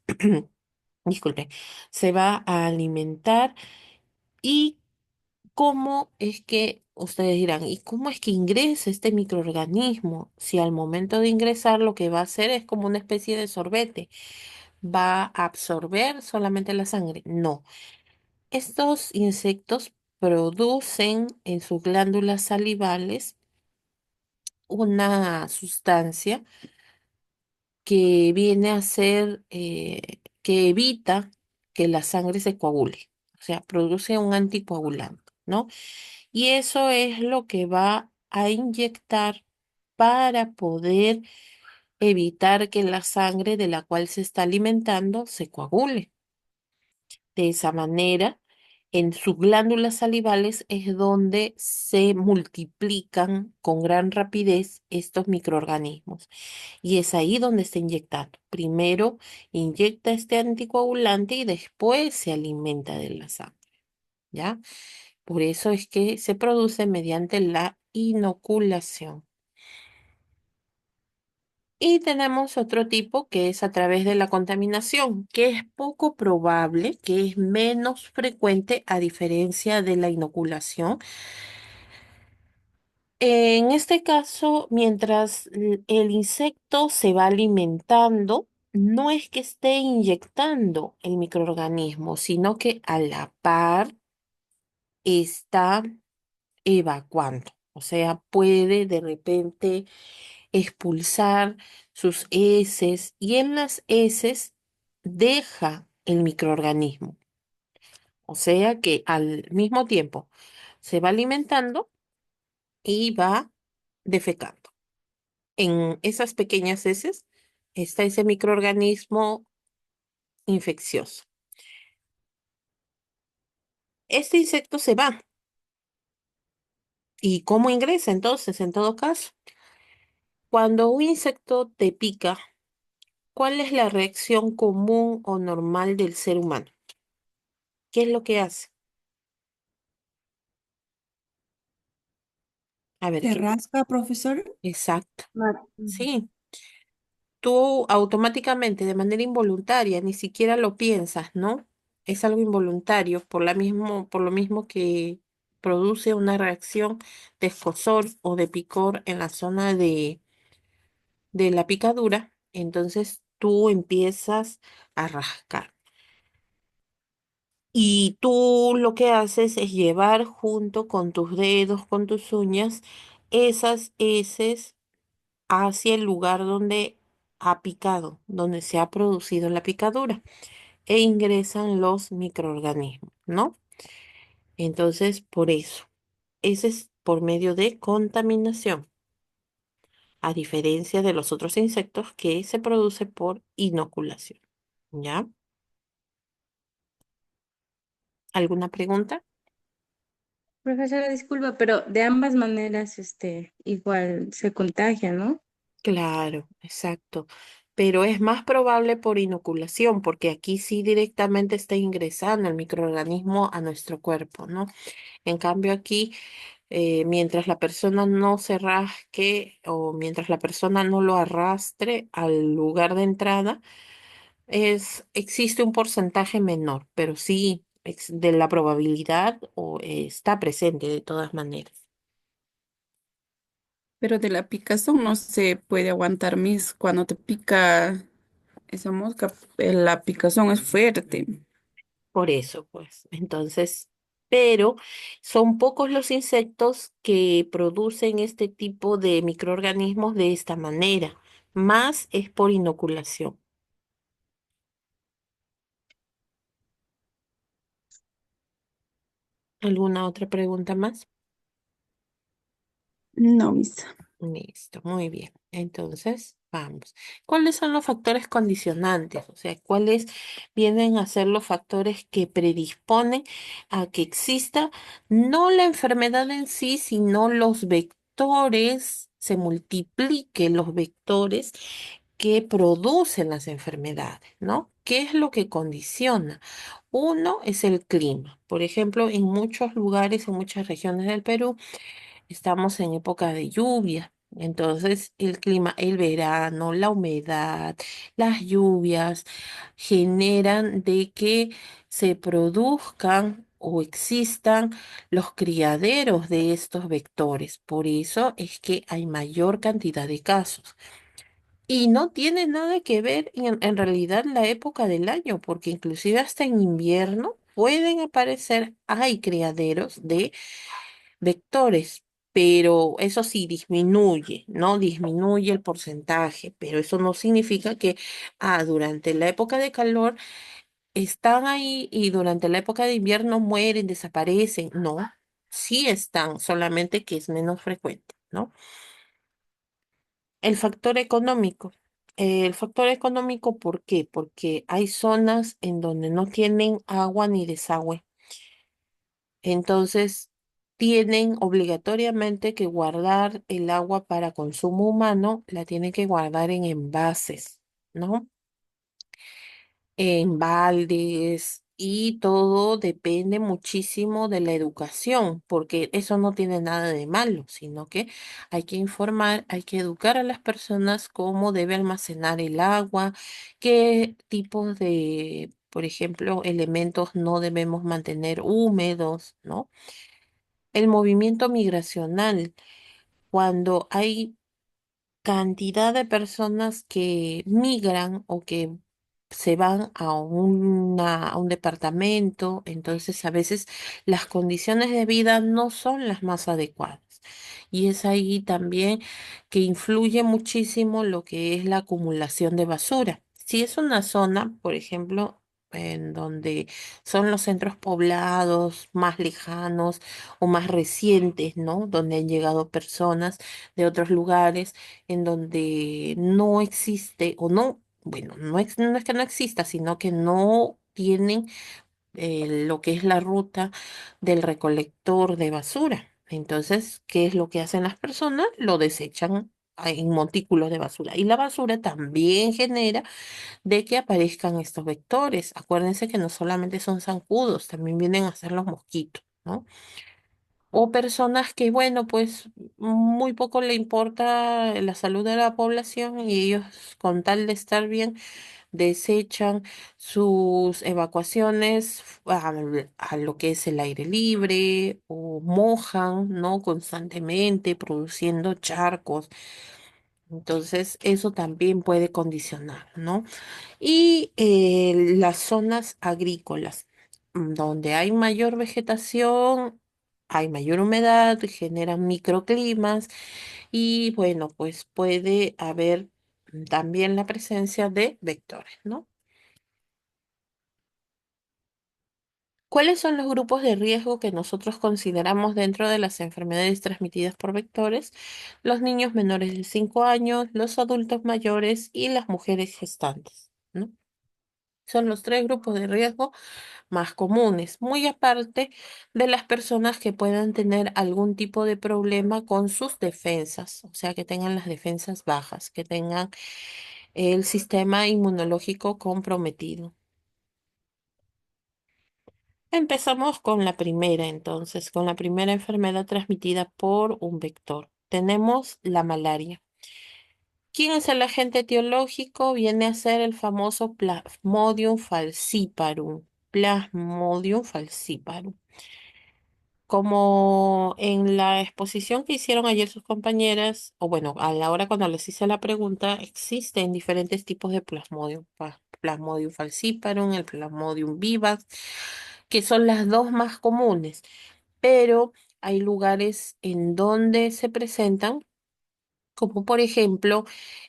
disculpe, se va a alimentar y cómo es que, ustedes dirán, ¿y cómo es que ingresa este microorganismo? Si al momento de ingresar lo que va a hacer es como una especie de sorbete, ¿va a absorber solamente la sangre? No. Estos insectos producen en sus glándulas salivales una sustancia que viene a ser, que evita que la sangre se coagule. O sea, produce un anticoagulante, ¿no? Y eso es lo que va a inyectar para poder evitar que la sangre de la cual se está alimentando se coagule. De esa manera, en sus glándulas salivales es donde se multiplican con gran rapidez estos microorganismos. Y es ahí donde está inyectando. Primero inyecta este anticoagulante y después se alimenta de la sangre, ¿ya? Por eso es que se produce mediante la inoculación. Y tenemos otro tipo que es a través de la contaminación, que es poco probable, que es menos frecuente a diferencia de la inoculación. En este caso, mientras el insecto se va alimentando, no es que esté inyectando el microorganismo, sino que a la par está evacuando. O sea, puede de repente expulsar sus heces y en las heces deja el microorganismo. O sea que al mismo tiempo se va alimentando y va defecando. En esas pequeñas heces está ese microorganismo infeccioso. Este insecto se va. ¿Y cómo ingresa entonces en todo caso? Cuando un insecto te pica, ¿cuál es la reacción común o normal del ser humano? ¿Qué es lo que hace? A ver, ¿Se ¿qué? rasca, profesor? Exacto. Ma- Sí, tú automáticamente, de manera involuntaria, ni siquiera lo piensas, ¿no? Es algo involuntario, por lo mismo que produce una reacción de escozor o de picor en la zona de la picadura, entonces tú empiezas a rascar. Y tú lo que haces es llevar junto con tus dedos, con tus uñas, esas heces hacia el lugar donde ha picado, donde se ha producido la picadura e ingresan los microorganismos, ¿no? Entonces, por eso, ese es por medio de contaminación, a diferencia de los otros insectos que se produce por inoculación, ¿ya? ¿Alguna pregunta? Profesora, disculpa, pero de ambas maneras, igual se contagia, ¿no? Claro, exacto. Pero es más probable por inoculación, porque aquí sí directamente está ingresando el microorganismo a nuestro cuerpo, ¿no? En cambio aquí, mientras la persona no se rasque o mientras la persona no lo arrastre al lugar de entrada, existe un porcentaje menor, pero sí de la probabilidad está presente de todas maneras. Pero de la picazón no se puede aguantar mis. Cuando te pica esa mosca, la picazón es fuerte. Por eso, pues. Entonces, pero son pocos los insectos que producen este tipo de microorganismos de esta manera. Más es por inoculación. ¿Alguna otra pregunta más? No, mis. Listo, muy bien. Entonces, vamos. ¿Cuáles son los factores condicionantes? O sea, ¿cuáles vienen a ser los factores que predisponen a que exista no la enfermedad en sí, sino los vectores, se multipliquen los vectores que producen las enfermedades, ¿no? ¿Qué es lo que condiciona? Uno es el clima. Por ejemplo, en muchos lugares, en muchas regiones del Perú, estamos en época de lluvia, entonces el clima, el verano, la humedad, las lluvias generan de que se produzcan o existan los criaderos de estos vectores. Por eso es que hay mayor cantidad de casos. Y no tiene nada que ver en realidad la época del año, porque inclusive hasta en invierno pueden aparecer, hay criaderos de vectores, pero eso sí disminuye, ¿no? Disminuye el porcentaje, pero eso no significa que durante la época de calor están ahí y durante la época de invierno mueren, desaparecen. No, sí están, solamente que es menos frecuente, ¿no? El factor económico. El factor económico, ¿por qué? Porque hay zonas en donde no tienen agua ni desagüe. Entonces, tienen obligatoriamente que guardar el agua para consumo humano, la tienen que guardar en envases, ¿no? En baldes y todo depende muchísimo de la educación, porque eso no tiene nada de malo, sino que hay que informar, hay que educar a las personas cómo debe almacenar el agua, qué tipos de, por ejemplo, elementos no debemos mantener húmedos, ¿no? El movimiento migracional, cuando hay cantidad de personas que migran o que se van a un departamento, entonces a veces las condiciones de vida no son las más adecuadas. Y es ahí también que influye muchísimo lo que es la acumulación de basura. Si es una zona, por ejemplo, en donde son los centros poblados más lejanos o más recientes, ¿no? Donde han llegado personas de otros lugares en donde no existe o no, bueno, no es que no exista, sino que no tienen lo que es la ruta del recolector de basura. Entonces, ¿qué es lo que hacen las personas? Lo desechan en montículos de basura. Y la basura también genera de que aparezcan estos vectores. Acuérdense que no solamente son zancudos, también vienen a ser los mosquitos, ¿no? O personas que, bueno, pues muy poco le importa la salud de la población y ellos, con tal de estar bien, desechan sus evacuaciones a lo que es el aire libre o mojan, ¿no? Constantemente, produciendo charcos. Entonces, eso también puede condicionar, ¿no? Y las zonas agrícolas, donde hay mayor vegetación, hay mayor humedad, generan microclimas y bueno, pues puede haber también la presencia de vectores, ¿no? ¿Cuáles son los grupos de riesgo que nosotros consideramos dentro de las enfermedades transmitidas por vectores? Los niños menores de 5 años, los adultos mayores y las mujeres gestantes, ¿no? Son los tres grupos de riesgo más comunes, muy aparte de las personas que puedan tener algún tipo de problema con sus defensas, o sea, que tengan las defensas bajas, que tengan el sistema inmunológico comprometido. Empezamos con la primera, entonces, con la primera enfermedad transmitida por un vector. Tenemos la malaria. ¿Quién es el agente etiológico? Viene a ser el famoso Plasmodium falciparum. Plasmodium falciparum. como en la exposición que hicieron ayer sus compañeras, o bueno, a la hora cuando les hice la pregunta, existen diferentes tipos de Plasmodium. Plasmodium falciparum, el Plasmodium vivax, que son las dos más comunes, pero hay lugares en donde se presentan, como por ejemplo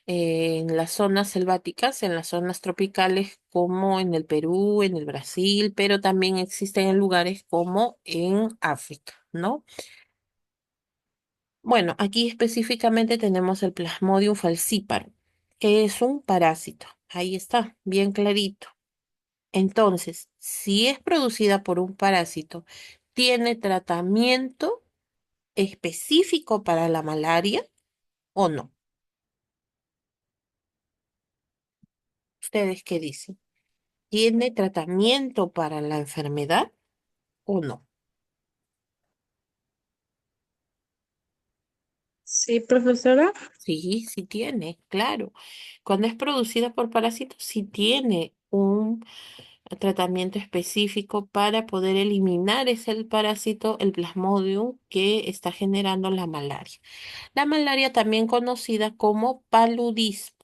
en las zonas selváticas, en las zonas tropicales, como en el Perú, en el Brasil, pero también existen en lugares como en África, ¿no? Bueno, aquí específicamente tenemos el Plasmodium falciparum, que es un parásito. Ahí está, bien clarito. Entonces, si es producida por un parásito, ¿tiene tratamiento específico para la malaria o no? ¿Ustedes qué dicen? ¿Tiene tratamiento para la enfermedad o no? Sí, profesora. Sí, sí tiene, claro. Cuando es producida por parásitos, sí tiene un tratamiento específico para poder eliminar ese parásito, el Plasmodium, que está generando la malaria. La malaria también conocida como paludismo.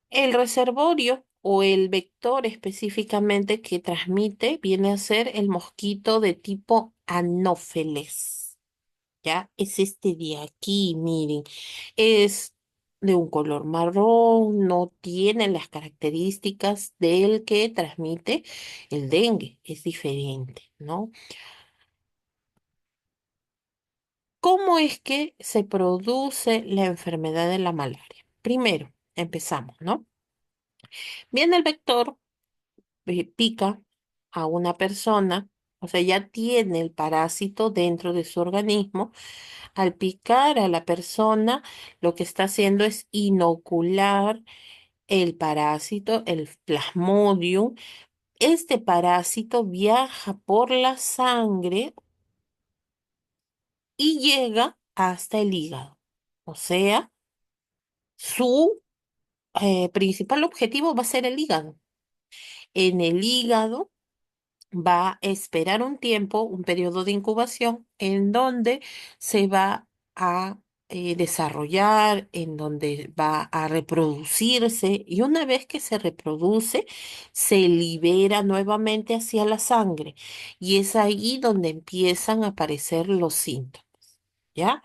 El reservorio o el vector específicamente que transmite viene a ser el mosquito de tipo Anófeles. ¿Ya? Es este de aquí, miren. Es de un color marrón, no tiene las características del que transmite el dengue, es diferente, ¿no? ¿Cómo es que se produce la enfermedad de la malaria? Primero, empezamos, ¿no? Viene el vector, pica a una persona, o sea, ya tiene el parásito dentro de su organismo. Al picar a la persona, lo que está haciendo es inocular el parásito, el plasmodium. Este parásito viaja por la sangre y llega hasta el hígado. O sea, su principal objetivo va a ser el hígado. En el hígado va a esperar un tiempo, un periodo de incubación, en donde se va a desarrollar, en donde va a reproducirse, y una vez que se reproduce, se libera nuevamente hacia la sangre, y es ahí donde empiezan a aparecer los síntomas, ¿ya?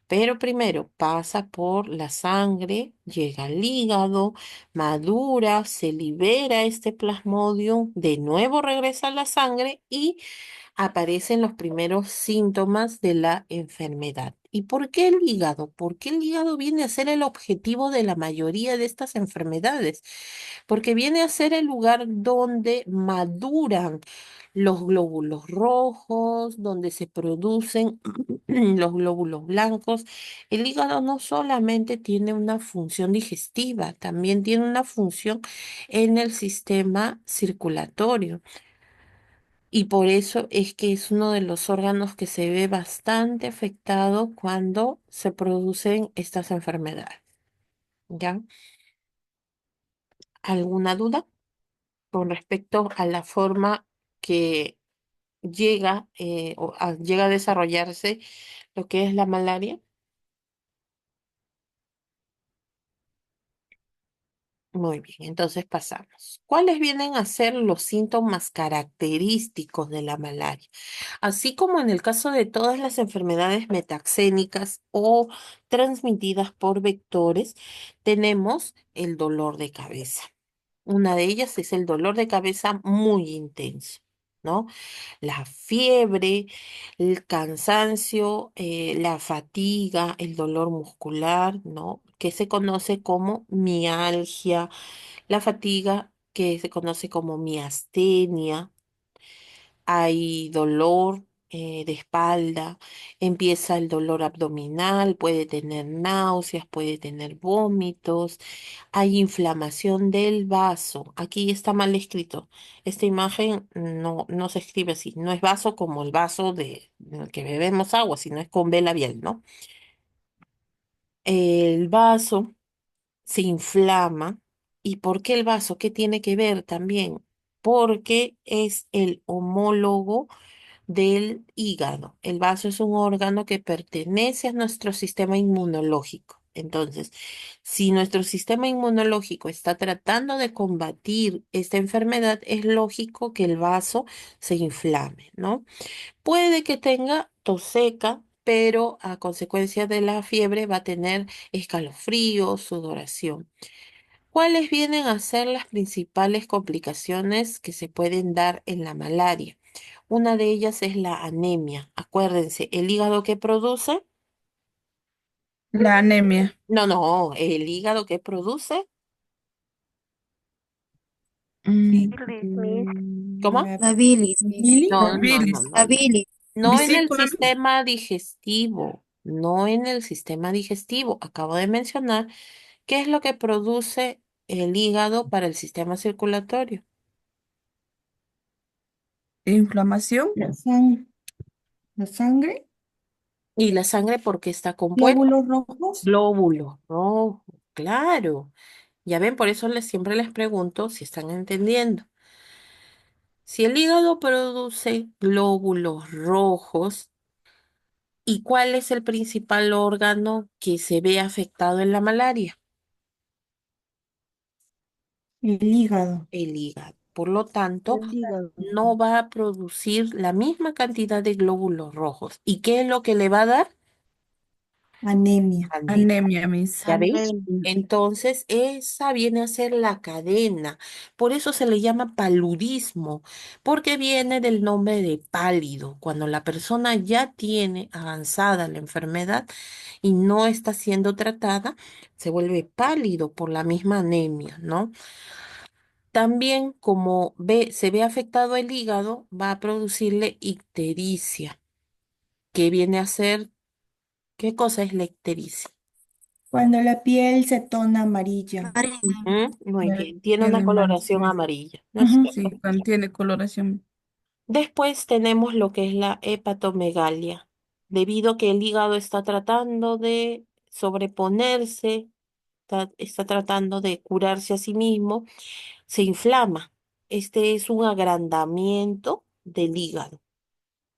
Pero primero pasa por la sangre, llega al hígado, madura, se libera este plasmodium, de nuevo regresa a la sangre y aparecen los primeros síntomas de la enfermedad. ¿Y por qué el hígado? Porque el hígado viene a ser el objetivo de la mayoría de estas enfermedades, porque viene a ser el lugar donde maduran los glóbulos rojos, donde se producen los glóbulos blancos. El hígado no solamente tiene una función digestiva, también tiene una función en el sistema circulatorio. Y por eso es que es uno de los órganos que se ve bastante afectado cuando se producen estas enfermedades. ¿Ya? ¿Alguna duda con respecto a la forma que llega a desarrollarse lo que es la malaria? Muy bien, entonces pasamos. ¿Cuáles vienen a ser los síntomas característicos de la malaria? Así como en el caso de todas las enfermedades metaxénicas o transmitidas por vectores, tenemos el dolor de cabeza. Una de ellas es el dolor de cabeza muy intenso, ¿no? La fiebre, el cansancio, la fatiga, el dolor muscular, ¿no? Que se conoce como mialgia, la fatiga que se conoce como miastenia. Hay dolor de espalda, empieza el dolor abdominal, puede tener náuseas, puede tener vómitos, hay inflamación del vaso. Aquí está mal escrito. Esta imagen no se escribe así. No es vaso como el vaso en el que bebemos agua, sino es con B labial, ¿no? El vaso se inflama. ¿Y por qué el vaso? ¿Qué tiene que ver también? Porque es el homólogo del hígado. El vaso es un órgano que pertenece a nuestro sistema inmunológico. Entonces, si nuestro sistema inmunológico está tratando de combatir esta enfermedad, es lógico que el vaso se inflame, ¿no? Puede que tenga tos seca, pero a consecuencia de la fiebre va a tener escalofríos, sudoración. ¿Cuáles vienen a ser las principales complicaciones que se pueden dar en la malaria? Una de ellas es la anemia. Acuérdense, el hígado que produce, La anemia. no, el hígado que produce, Mm, ¿cómo? la La bilis, Miss. bilis. Bilis. La bilis. No en el Vesícula. sistema digestivo, no en el sistema digestivo. Acabo de mencionar qué es lo que produce el hígado para el sistema circulatorio. Inflamación. La sangre. ¿Y la sangre por qué está compuesta? Glóbulos rojos. Glóbulos rojos, claro. Ya ven, por eso siempre les pregunto si están entendiendo. Si el hígado produce glóbulos rojos, ¿y cuál es el principal órgano que se ve afectado en la malaria? El hígado. El hígado. Por lo tanto, El hígado. no va a producir la misma cantidad de glóbulos rojos. ¿Y qué es lo que le va a dar? Anemia. Anemia. Anemia, mis. ¿Ya ven? Anemia. Entonces, esa viene a ser la cadena. Por eso se le llama paludismo, porque viene del nombre de pálido. Cuando la persona ya tiene avanzada la enfermedad y no está siendo tratada, se vuelve pálido por la misma anemia, ¿no? También, como se ve afectado el hígado, va a producirle ictericia, que viene a ser, ¿qué cosa es la ictericia? Cuando la piel se torna amarilla. Amarilla. Ujú, muy Ya bien, tiene una tiene coloración manchas. amarilla, ¿no es Ajá, cierto? sí, cuando tiene coloración. Después tenemos lo que es la hepatomegalia, debido a que el hígado está tratando de sobreponerse, está tratando de curarse a sí mismo, se inflama. Este es un agrandamiento del hígado,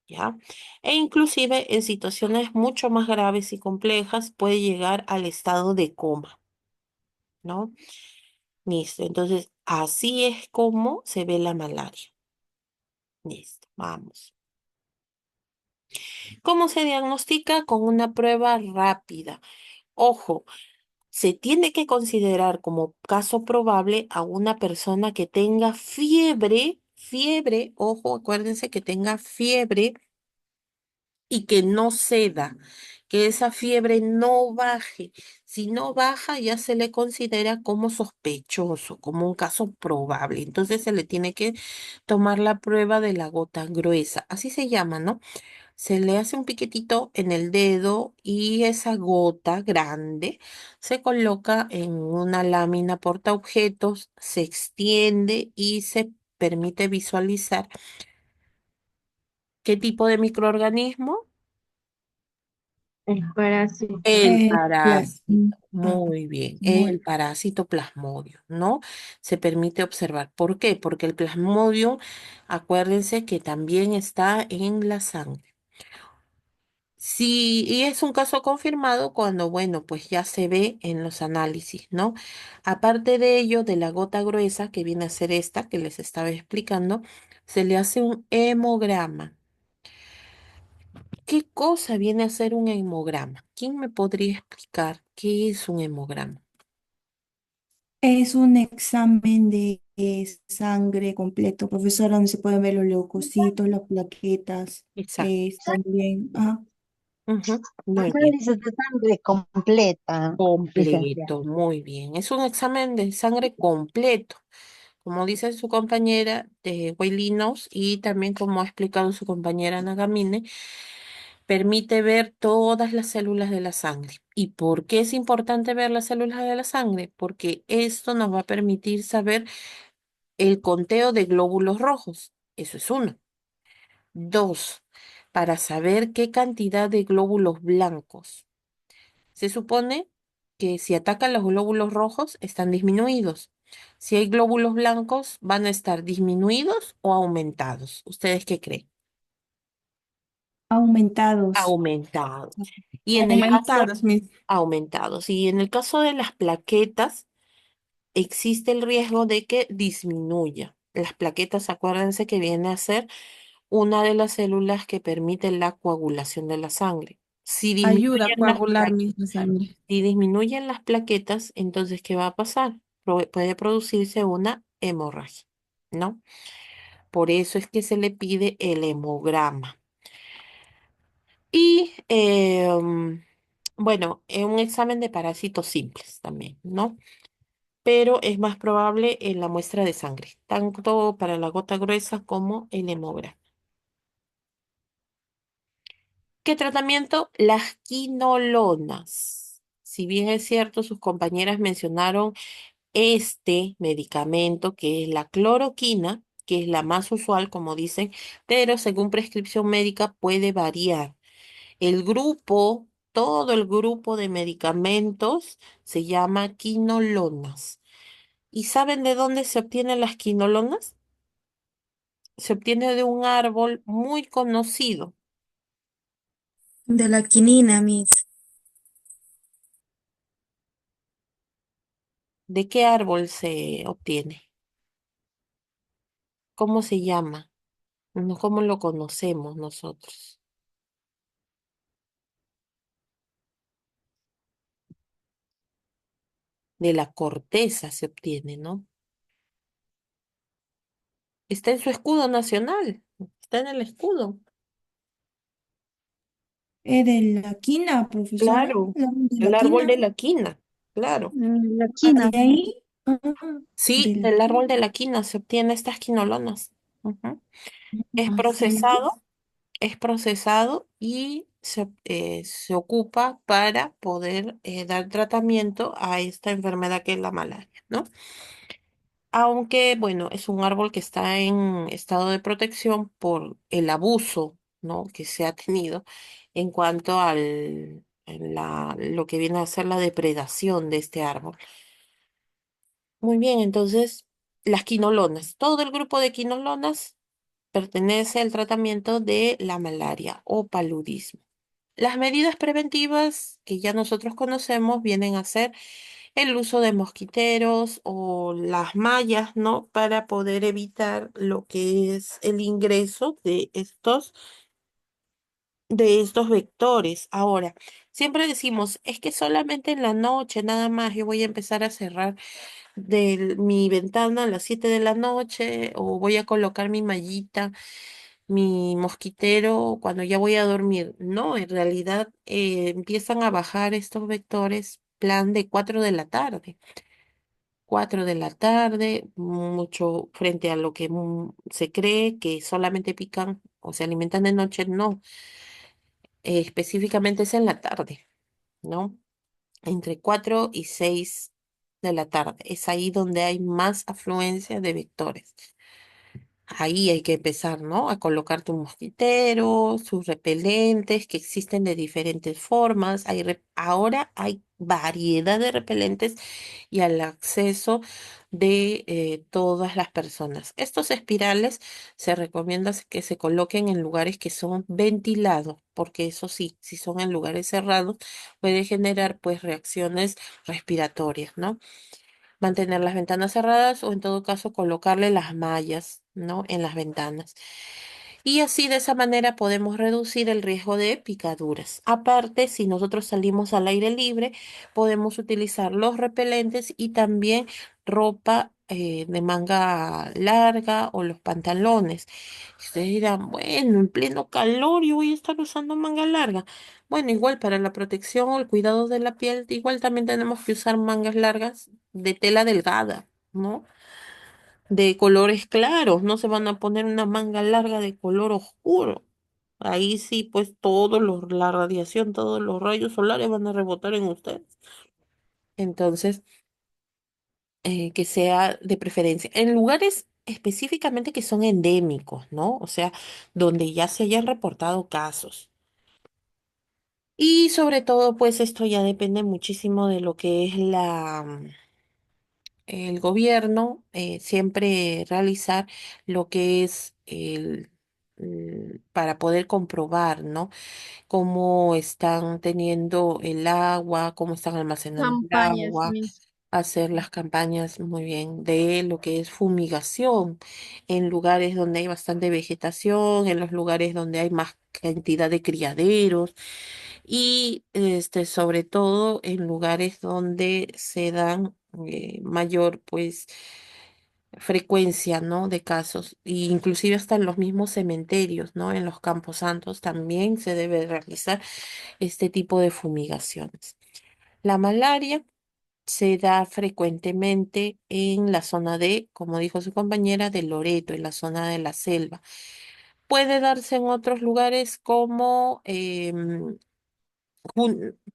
¿ya? E inclusive en situaciones mucho más graves y complejas puede llegar al estado de coma, ¿no? Listo, entonces así es como se ve la malaria. Listo, vamos. ¿Cómo se diagnostica? Con una prueba rápida. Ojo, se tiene que considerar como caso probable a una persona que tenga fiebre, ojo, acuérdense que tenga fiebre y que no ceda, que esa fiebre no baje. Si no baja, ya se le considera como sospechoso, como un caso probable. Entonces se le tiene que tomar la prueba de la gota gruesa. Así se llama, ¿no? Se le hace un piquetito en el dedo y esa gota grande se coloca en una lámina portaobjetos, se extiende y se permite visualizar qué tipo de microorganismo. El parásito. El Plasma. parásito, muy bien, el parásito plasmodio, ¿no? Se permite observar. ¿Por qué? Porque el plasmodio, acuérdense que también está en la sangre. Sí, y es un caso confirmado cuando, bueno, pues ya se ve en los análisis, ¿no? Aparte de ello, de la gota gruesa, que viene a ser esta que les estaba explicando, se le hace un hemograma. ¿Qué cosa viene a ser un hemograma? ¿Quién me podría explicar qué es un hemograma? Es un examen de sangre completo, profesora, donde se pueden ver los leucocitos, las plaquetas, Exacto. también. Ujú, muy bien. Análisis de sangre completa, licenciada. Completo, muy bien. Es un examen de sangre completo, como dice su compañera de Weylinos y también como ha explicado su compañera Nagamine, permite ver todas las células de la sangre. ¿Y por qué es importante ver las células de la sangre? Porque esto nos va a permitir saber el conteo de glóbulos rojos. Eso es uno. Dos, para saber qué cantidad de glóbulos blancos. Se supone que si atacan los glóbulos rojos, están disminuidos. Si hay glóbulos blancos, van a estar disminuidos o aumentados. ¿Ustedes qué creen? Aumentados. Aumentados. Y en el caso, Aumentados, mis. aumentados. Y en el caso de las plaquetas, existe el riesgo de que disminuya. Las plaquetas, acuérdense que viene a ser una de las células que permite la coagulación de la sangre. Si Ayuda a disminuyen las coagular pla- mi sangre. si disminuyen las plaquetas, entonces, ¿qué va a pasar? Puede producirse una hemorragia, ¿no? Por eso es que se le pide el hemograma. Y bueno, un examen de parásitos simples también, ¿no? Pero es más probable en la muestra de sangre, tanto para la gota gruesa como el hemograma. ¿Qué tratamiento? Las quinolonas. Si bien es cierto, sus compañeras mencionaron este medicamento que es la cloroquina, que es la más usual, como dicen, pero según prescripción médica puede variar. El grupo, todo el grupo de medicamentos se llama quinolonas. ¿Y saben de dónde se obtienen las quinolonas? Se obtiene de un árbol muy conocido. De la quinina, mis. ¿De qué árbol se obtiene? ¿Cómo se llama? No, ¿cómo lo conocemos nosotros? De la corteza se obtiene, ¿no? Está en su escudo nacional. Está en el escudo. De la quina, profesora. Claro, La de el la árbol quina. de la quina. Claro. La Ah, quina. de ahí. Ah, Sí, de la del árbol quina. de la quina se obtiene estas quinolonas. Ujú. Es Ah, sí. procesado y se ocupa para poder dar tratamiento a esta enfermedad que es la malaria, ¿no? Aunque, bueno, es un árbol que está en estado de protección por el abuso, ¿no? que se ha tenido en cuanto lo que viene a ser la depredación de este árbol. Muy bien, entonces, las quinolonas. Todo el grupo de quinolonas pertenece al tratamiento de la malaria o paludismo. Las medidas preventivas que ya nosotros conocemos vienen a ser el uso de mosquiteros o las mallas, ¿no? Para poder evitar lo que es el ingreso de estos vectores. Ahora, siempre decimos, es que solamente en la noche nada más yo voy a empezar a cerrar mi ventana a las 7 de la noche o voy a colocar mi mallita, mi mosquitero cuando ya voy a dormir. No, en realidad empiezan a bajar estos vectores plan de 4 de la tarde. 4 de la tarde, mucho frente a lo que se cree que solamente pican o se alimentan de noche, no, específicamente es en la tarde, ¿no? Entre 4 y 6 de la tarde. Es ahí donde hay más afluencia de vectores. Ahí hay que empezar, ¿no? A colocar tu mosquitero, sus repelentes que existen de diferentes formas. Ahora hay variedad de repelentes y al acceso de todas las personas. Estos espirales se recomienda que se coloquen en lugares que son ventilados, porque eso sí, si son en lugares cerrados, puede generar pues reacciones respiratorias, ¿no? Mantener las ventanas cerradas o en todo caso colocarle las mallas, ¿no? En las ventanas. Y así de esa manera podemos reducir el riesgo de picaduras. Aparte, si nosotros salimos al aire libre, podemos utilizar los repelentes y también ropa de manga larga o los pantalones. Ustedes dirán, bueno, en pleno calor yo voy a estar usando manga larga. Bueno, igual para la protección o el cuidado de la piel, igual también tenemos que usar mangas largas de tela delgada, ¿no? De colores claros, no se van a poner una manga larga de color oscuro. Ahí sí, pues la radiación, todos los rayos solares van a rebotar en ustedes. Entonces, que sea de preferencia en lugares específicamente que son endémicos, ¿no? O sea, donde ya se hayan reportado casos. Y sobre todo, pues esto ya depende muchísimo de lo que es el gobierno, siempre realizar lo que es para poder comprobar, ¿no? Cómo están teniendo el agua, cómo están almacenando el Campañas, agua, Miss. hacer las campañas muy bien de lo que es fumigación en lugares donde hay bastante vegetación, en los lugares donde hay más cantidad de criaderos y sobre todo en lugares donde se dan mayor pues frecuencia, ¿no? De casos, e inclusive hasta en los mismos cementerios, ¿no? En los campos santos también se debe realizar este tipo de fumigaciones. La malaria se da frecuentemente en la zona de, como dijo su compañera, de Loreto, en la zona de la selva. Puede darse en otros lugares como,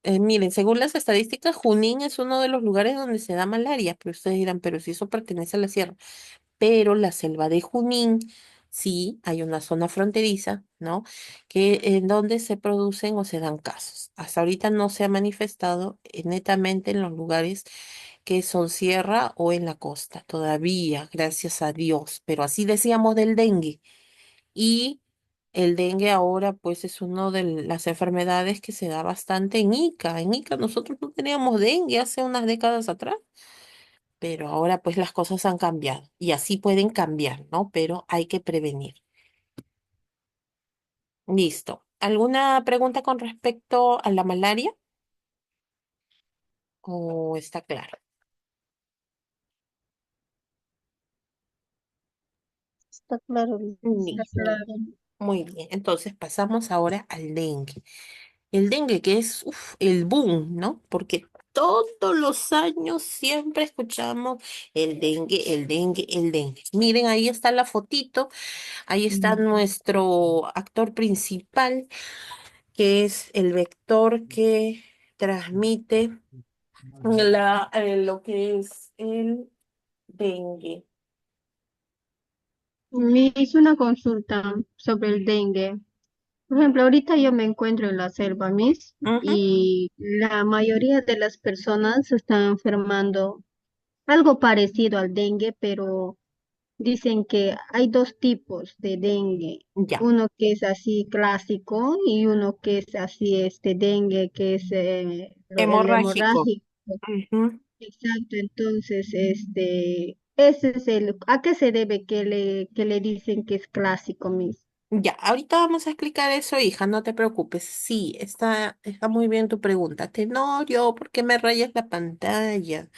miren, según las estadísticas, Junín es uno de los lugares donde se da malaria, pero ustedes dirán, pero si eso pertenece a la sierra. Pero la selva de Junín, sí, hay una zona fronteriza, ¿no? Que en donde se producen o se dan casos. Hasta ahorita no se ha manifestado netamente en los lugares que son sierra o en la costa, todavía, gracias a Dios. Pero así decíamos del dengue. Y el dengue ahora, pues, es una de las enfermedades que se da bastante en Ica. En Ica nosotros no teníamos dengue hace unas décadas atrás, pero ahora pues las cosas han cambiado y así pueden cambiar, ¿no? Pero hay que prevenir. Listo. ¿Alguna pregunta con respecto a la malaria? ¿O está claro? Está claro, Miss. Está Listo. claro. Muy bien. Entonces pasamos ahora al dengue. El dengue que es el boom, ¿no? Porque todos los años siempre escuchamos el dengue, el dengue, el dengue. Miren, ahí está la fotito, ahí está nuestro actor principal, que es el vector que transmite lo que es el dengue. Me hizo una consulta sobre el dengue. Por ejemplo, ahorita yo me encuentro en la selva, Miss, Ujú. y la mayoría de las personas se están enfermando algo parecido al dengue, pero dicen que hay dos tipos de dengue. Ya, Uno que es así clásico y uno que es así, este dengue, que es el hemorrágico. hemorrágico. Ujú. Exacto, entonces, ese es ¿a qué se debe que le dicen que es clásico, Miss? Ya, ahorita vamos a explicar eso, hija, no te preocupes. Sí, está muy bien tu pregunta. Tenorio, ¿por qué me rayas la pantalla?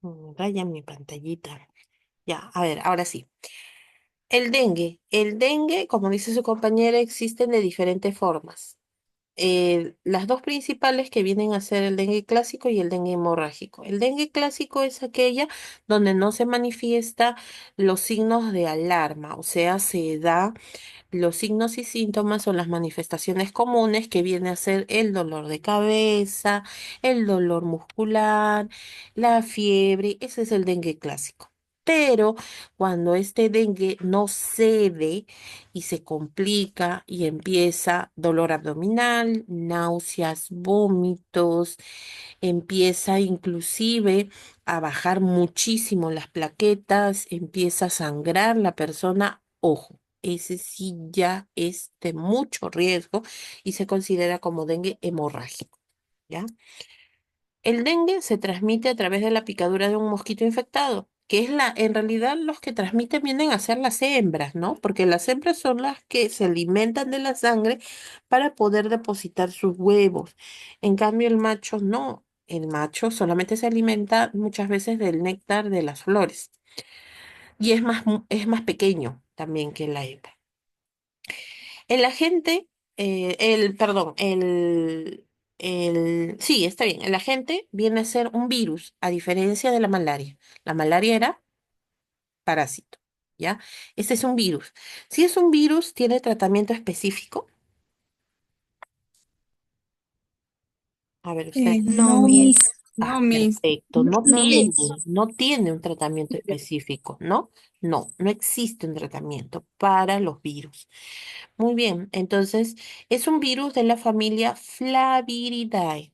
Mm, Raya mi pantallita. Ya, a ver, ahora sí. El dengue, como dice su compañera, existen de diferentes formas. Las dos principales que vienen a ser el dengue clásico y el dengue hemorrágico. El dengue clásico es aquella donde no se manifiesta los signos de alarma, o sea, se da los signos y síntomas son las manifestaciones comunes que viene a ser el dolor de cabeza, el dolor muscular, la fiebre, ese es el dengue clásico. Pero cuando este dengue no cede y se complica y empieza dolor abdominal, náuseas, vómitos, empieza inclusive a bajar muchísimo las plaquetas, empieza a sangrar la persona, ojo, ese sí ya es de mucho riesgo y se considera como dengue hemorrágico, ¿ya? El dengue se transmite a través de la picadura de un mosquito infectado, que es en realidad los que transmiten vienen a ser las hembras, ¿no? Porque las hembras son las que se alimentan de la sangre para poder depositar sus huevos. En cambio, el macho no. El macho solamente se alimenta muchas veces del néctar de las flores y es más pequeño también que la hembra. El agente, perdón, sí, está bien, el agente viene a ser un virus, a diferencia de la malaria. La malaria era parásito, ¿ya? Este es un virus. Si es un virus, tiene tratamiento específico. A ver, usted. No, No, Miss. Miss. Ah, No, Miss. perfecto. No No, tiene, Miss. no tiene un tratamiento específico, ¿no? No, no existe un tratamiento para los virus. Muy bien, entonces es un virus de la familia Flaviridae.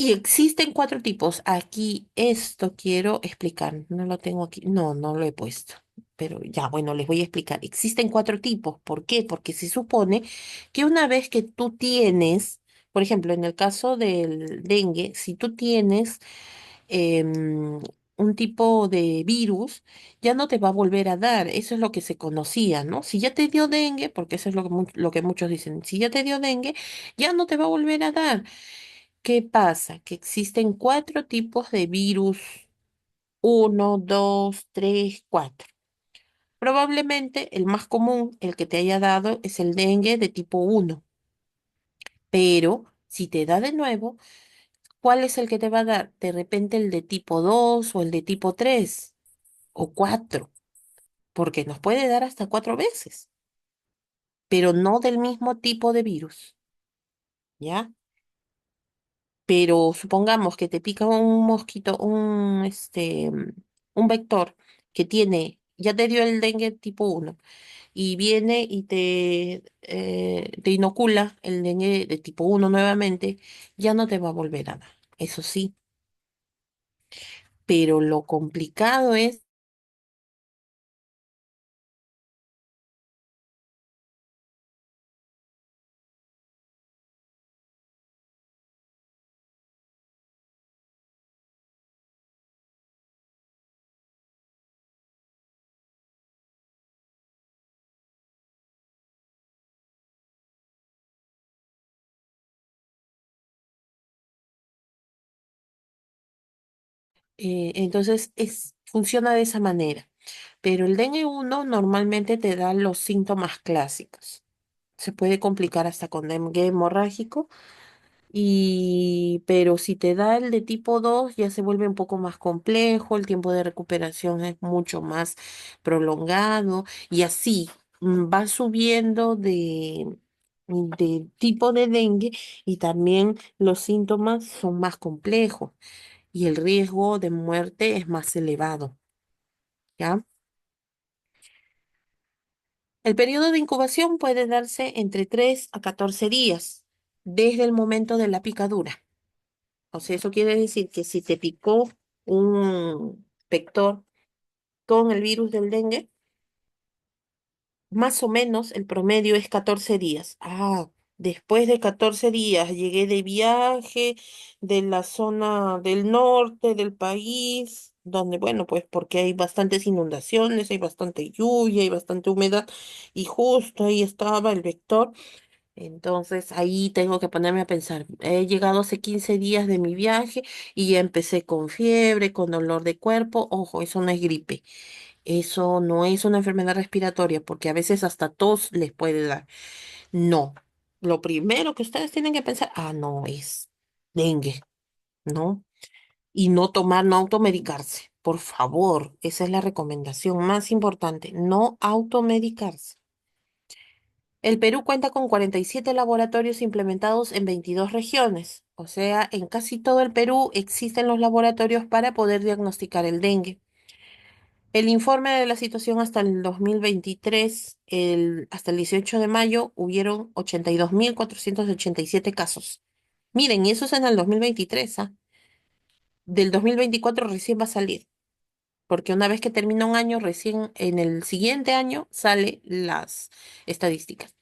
Y existen cuatro tipos. Aquí esto quiero explicar. No lo tengo aquí. No, no lo he puesto. Pero ya, bueno, les voy a explicar. Existen cuatro tipos. ¿Por qué? Porque se supone que una vez que tú tienes, por ejemplo, en el caso del dengue, si tú tienes em, un tipo de virus, ya no te va a volver a dar. Eso es lo que se conocía, ¿no? Si ya te dio dengue, porque eso es lo que muchos dicen, si ya te dio dengue, ya no te va a volver a dar. ¿Qué pasa? Que existen cuatro tipos de virus, uno, dos, tres, cuatro. Probablemente el más común, el que te haya dado, es el dengue de tipo uno. Pero si te da de nuevo, ¿cuál es el que te va a dar? De repente el de tipo 2 o el de tipo 3 o 4, porque nos puede dar hasta cuatro veces, pero no del mismo tipo de virus, ¿ya? Pero supongamos que te pica un mosquito, un vector que tiene, ya te dio el dengue tipo uno y viene y te inocula el dengue de tipo uno nuevamente, ya no te va a volver a dar, eso sí. Pero lo complicado es, entonces funciona de esa manera. Pero el dengue uno normalmente te da los síntomas clásicos. Se puede complicar hasta con dengue hemorrágico. Pero si te da el de tipo 2 ya se vuelve un poco más complejo, el tiempo de recuperación es mucho más prolongado y así va subiendo de tipo de dengue y también los síntomas son más complejos y el riesgo de muerte es más elevado, ¿ya? El periodo de incubación puede darse entre 3 a 14 días desde el momento de la picadura. O sea, eso quiere decir que si te picó un vector con el virus del dengue, más o menos el promedio es 14 días. Ah, después de 14 días llegué de viaje de la zona del norte del país, donde, bueno, pues porque hay bastantes inundaciones, hay bastante lluvia, hay bastante humedad, y justo ahí estaba el vector. Entonces ahí tengo que ponerme a pensar. He llegado hace 15 días de mi viaje y ya empecé con fiebre, con dolor de cuerpo. Ojo, eso no es gripe. Eso no es una enfermedad respiratoria porque a veces hasta tos les puede dar. No. Lo primero que ustedes tienen que pensar, no, es dengue, ¿no? Y no tomar, no automedicarse. Por favor, esa es la recomendación más importante. No automedicarse. El Perú cuenta con 47 laboratorios implementados en 22 regiones, o sea, en casi todo el Perú existen los laboratorios para poder diagnosticar el dengue. El informe de la situación hasta el 2023, hasta el 18 de mayo, hubieron 82.487 casos. Miren, y eso es en el 2023, ¿ah? Del 2024 recién va a salir, porque una vez que termina un año, recién en el siguiente año salen las estadísticas.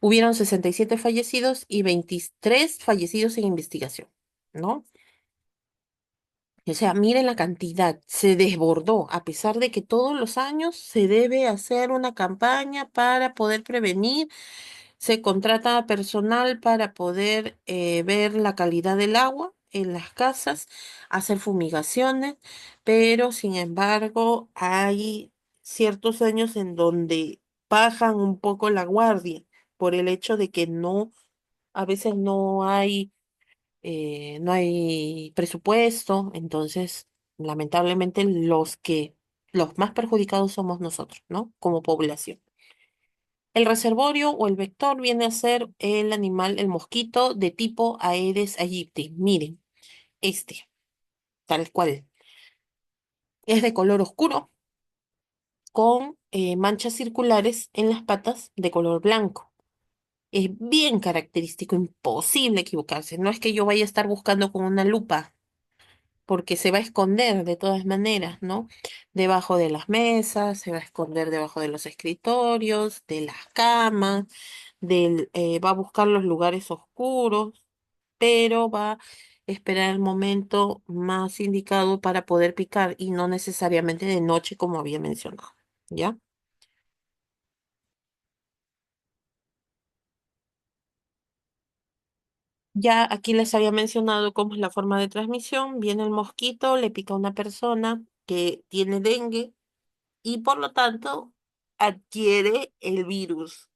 Hubieron 67 fallecidos y 23 fallecidos en investigación, ¿no? O sea, miren la cantidad, se desbordó, a pesar de que todos los años se debe hacer una campaña para poder prevenir, se contrata personal para poder ver la calidad del agua en las casas, hacer fumigaciones, pero sin embargo hay ciertos años en donde bajan un poco la guardia por el hecho de que a veces no hay presupuesto, entonces lamentablemente los más perjudicados somos nosotros, ¿no? Como población. El reservorio o el vector viene a ser el animal, el mosquito de tipo Aedes aegypti. Miren, tal cual. Es de color oscuro con manchas circulares en las patas de color blanco. Es bien característico, imposible equivocarse. No es que yo vaya a estar buscando con una lupa, porque se va a esconder de todas maneras, ¿no? Debajo de las mesas, se va a esconder debajo de los escritorios, de las camas, va a buscar los lugares oscuros, pero va a esperar el momento más indicado para poder picar y no necesariamente de noche como había mencionado, ¿ya? Ya aquí les había mencionado cómo es la forma de transmisión. Viene el mosquito, le pica a una persona que tiene dengue y por lo tanto adquiere el virus.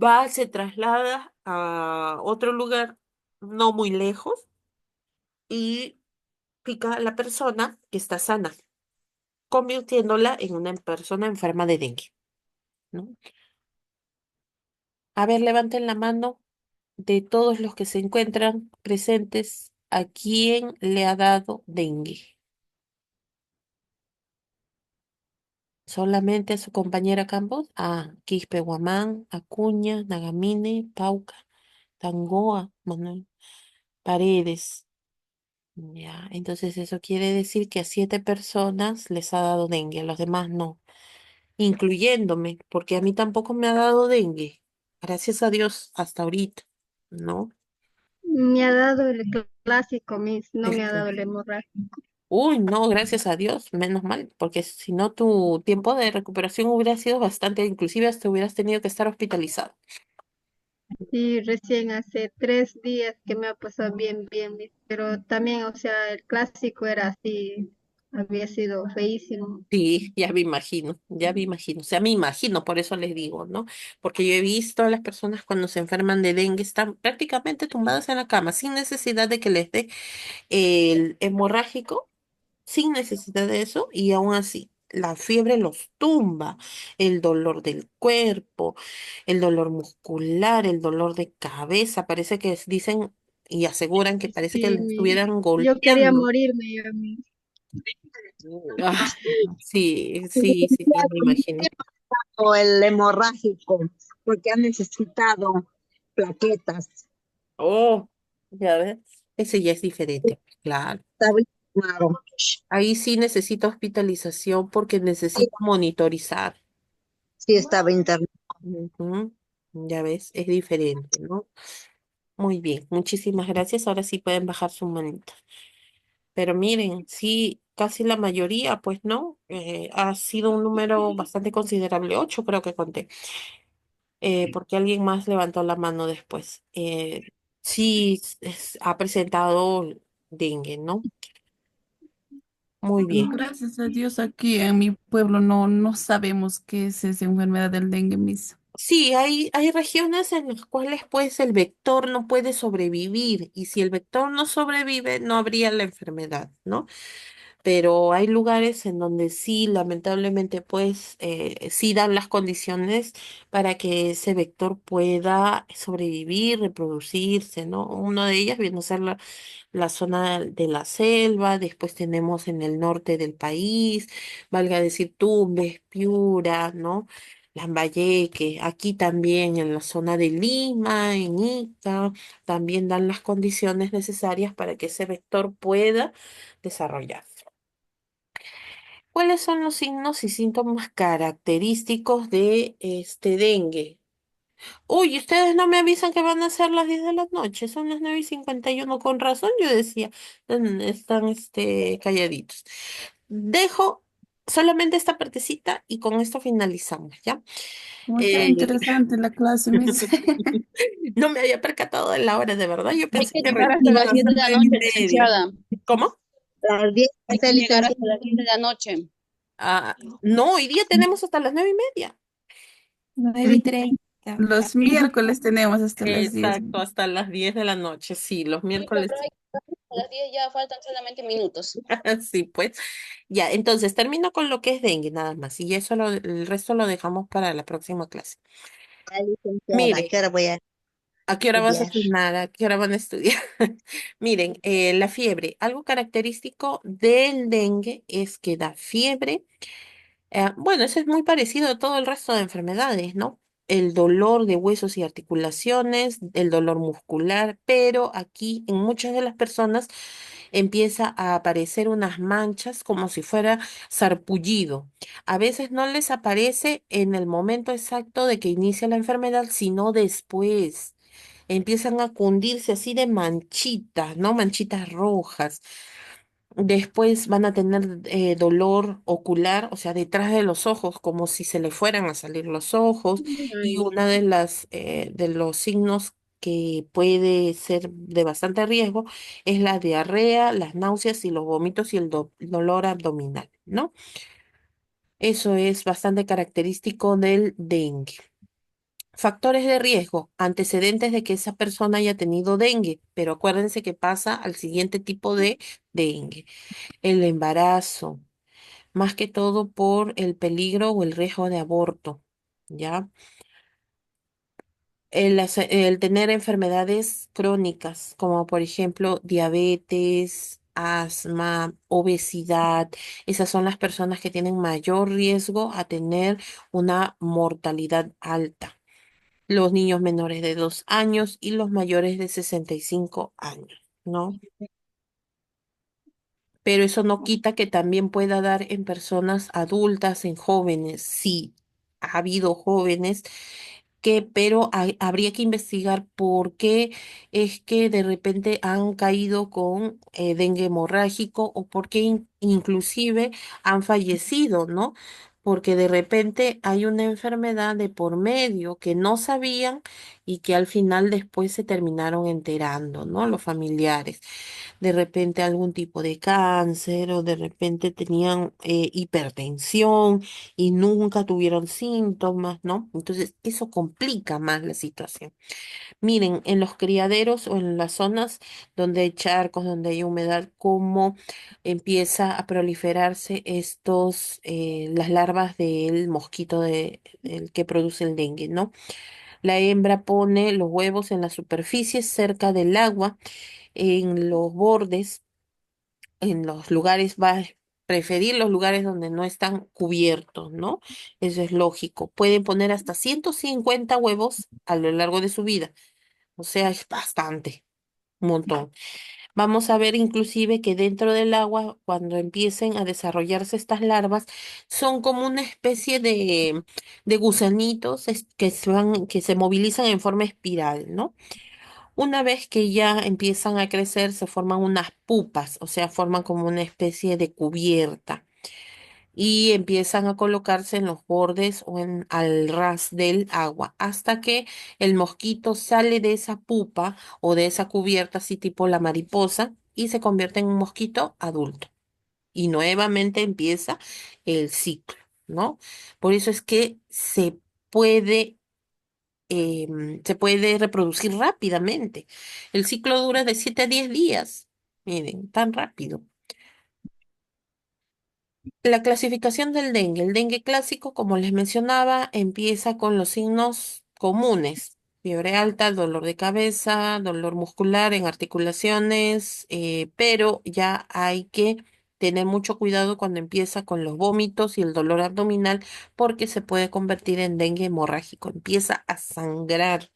Va, se traslada a otro lugar no muy lejos y pica a la persona que está sana, convirtiéndola en una persona enferma de dengue, ¿no? A ver, levanten la mano de todos los que se encuentran presentes, ¿a quién le ha dado dengue? ¿Solamente a su compañera Campos? Ah, Quispe Guamán, Acuña, Nagamine, Pauca, Tangoa, Manuel Paredes. Ya, entonces eso quiere decir que a 7 personas les ha dado dengue, a los demás no, incluyéndome, porque a mí tampoco me ha dado dengue. Gracias a Dios, hasta ahorita, ¿no? Me ha dado el clásico, no me ha Esto. dado el hemorrágico. Uy, no, gracias a Dios, menos mal, porque si no tu tiempo de recuperación hubiera sido bastante, inclusive hasta hubieras tenido que estar hospitalizado. Y recién hace 3 días que me ha pasado bien, bien, pero también, o sea, el clásico era así, había sido feísimo. Sí, ya me imagino, ya me imagino. O sea, me imagino, por eso les digo, ¿no? Porque yo he visto a las personas cuando se enferman de dengue, están prácticamente tumbadas en la cama, sin necesidad de que les dé el hemorrágico, sin necesidad de eso, y aún así, la fiebre los tumba, el dolor del cuerpo, el dolor muscular, el dolor de cabeza, parece que dicen y aseguran que parece que Sí, le estuvieran yo quería golpeando. morirme, yo, Ah, sí, sí, sí, sí, me imagino. O el hemorrágico, porque han necesitado plaquetas. Oh, ya ves, ese ya es diferente, claro. Está bien claro. Ahí sí necesito hospitalización porque Sí, necesito monitorizar. sí estaba internado. Ujú, ya ves, es diferente, ¿no? Muy bien, muchísimas gracias. Ahora sí pueden bajar su manita. Pero miren, sí, casi la mayoría, pues no, ha sido un número bastante considerable, 8 creo que conté, porque alguien más levantó la mano después. Sí, ha presentado dengue, ¿no? Muy bien. Gracias a Dios aquí en mi pueblo no sabemos qué es esa enfermedad del dengue, Miss. Sí, hay regiones en las cuales pues el vector no puede sobrevivir y si el vector no sobrevive no habría la enfermedad, ¿no? Pero hay lugares en donde sí, lamentablemente, pues sí dan las condiciones para que ese vector pueda sobrevivir, reproducirse, ¿no? Una de ellas viene a ser la zona de la selva, después tenemos en el norte del país, valga decir Tumbes, Piura, ¿no? Lambayeque, aquí también en la zona de Lima, en Ica, también dan las condiciones necesarias para que ese vector pueda desarrollarse. ¿Cuáles son los signos y síntomas característicos de este dengue? Uy, ustedes no me avisan que van a ser las 10 de la noche, son las 9:51. Con razón yo decía, están calladitos. Dejo solamente esta partecita y con esto finalizamos, ¿ya? Como está Eh, interesante la clase, Miss. no me había percatado de la hora, de verdad. Yo Hay pensé que que llegar recién hasta eran las las 10 de la 9:30. noche, licenciada. ¿Cómo? Las 10 Hay está que llegar licenciada. hasta las 10 de la noche. Ah, no, hoy día tenemos hasta las 9:30. 9:30. Los miércoles tenemos hasta las 10. Exacto, hasta las 10 de la noche, sí, los Sí, pero miércoles. hay que llegar hasta las 10 ya faltan solamente minutos. Sí, pues. Ya, entonces termino con lo que es dengue, nada más. Y eso el resto lo dejamos para la próxima clase. La licenciada, ¿qué Mire, hora voy a ¿a qué hora vas a estudiar? cenar? ¿A qué hora van a estudiar? Miren, la fiebre, algo característico del dengue es que da fiebre. Bueno, eso es muy parecido a todo el resto de enfermedades, ¿no? el dolor de huesos y articulaciones, el dolor muscular, pero aquí en muchas de las personas empieza a aparecer unas manchas como si fuera sarpullido. A veces no les aparece en el momento exacto de que inicia la enfermedad, sino después. Empiezan a cundirse así de manchitas, ¿no? Manchitas rojas. Después van a tener dolor ocular, o sea, detrás de los ojos, como si se le fueran a salir los ojos. Y Ay, una de las de los signos que puede ser de bastante riesgo es la diarrea, las náuseas y los vómitos y el dolor abdominal, ¿no? Eso es bastante característico del dengue. Factores de riesgo, antecedentes de que esa persona haya tenido dengue, pero acuérdense que pasa al siguiente tipo de dengue. El embarazo, más que todo por el peligro o el riesgo de aborto, ¿ya? El tener enfermedades crónicas, como por ejemplo diabetes, asma, obesidad, esas son las personas que tienen mayor riesgo a tener una mortalidad alta. Los niños menores de 2 años y los mayores de 65 años, ¿no? Pero eso no quita que también pueda dar en personas adultas, en jóvenes. Sí, ha habido jóvenes que, pero habría que investigar por qué es que de repente han caído con dengue hemorrágico o por qué inclusive han fallecido, ¿no? Porque de repente hay una enfermedad de por medio que no sabían y que al final después se terminaron enterando, ¿no? Los familiares de repente algún tipo de cáncer o de repente tenían hipertensión y nunca tuvieron síntomas, ¿no? Entonces eso complica más la situación. Miren, en los criaderos o en las zonas donde hay charcos, donde hay humedad, cómo empieza a proliferarse las larvas del mosquito del que produce el dengue, ¿no? La hembra pone los huevos en la superficie cerca del agua, en los bordes, en los lugares, va a preferir los lugares donde no están cubiertos, ¿no? Eso es lógico. Pueden poner hasta 150 huevos a lo largo de su vida. O sea, es bastante, un montón. Vamos a ver inclusive que dentro del agua, cuando empiecen a desarrollarse estas larvas, son como una especie de gusanitos que se movilizan en forma espiral, ¿no? Una vez que ya empiezan a crecer, se forman unas pupas, o sea, forman como una especie de cubierta y empiezan a colocarse en los bordes o al ras del agua hasta que el mosquito sale de esa pupa o de esa cubierta, así tipo la mariposa, y se convierte en un mosquito adulto. Y nuevamente empieza el ciclo, ¿no? Por eso es que puede se puede reproducir rápidamente. El ciclo dura de 7 a 10 días. Miren, tan rápido. La clasificación del dengue. El dengue clásico, como les mencionaba, empieza con los signos comunes. Fiebre alta, dolor de cabeza, dolor muscular en articulaciones, pero ya hay que tener mucho cuidado cuando empieza con los vómitos y el dolor abdominal porque se puede convertir en dengue hemorrágico. Empieza a sangrar.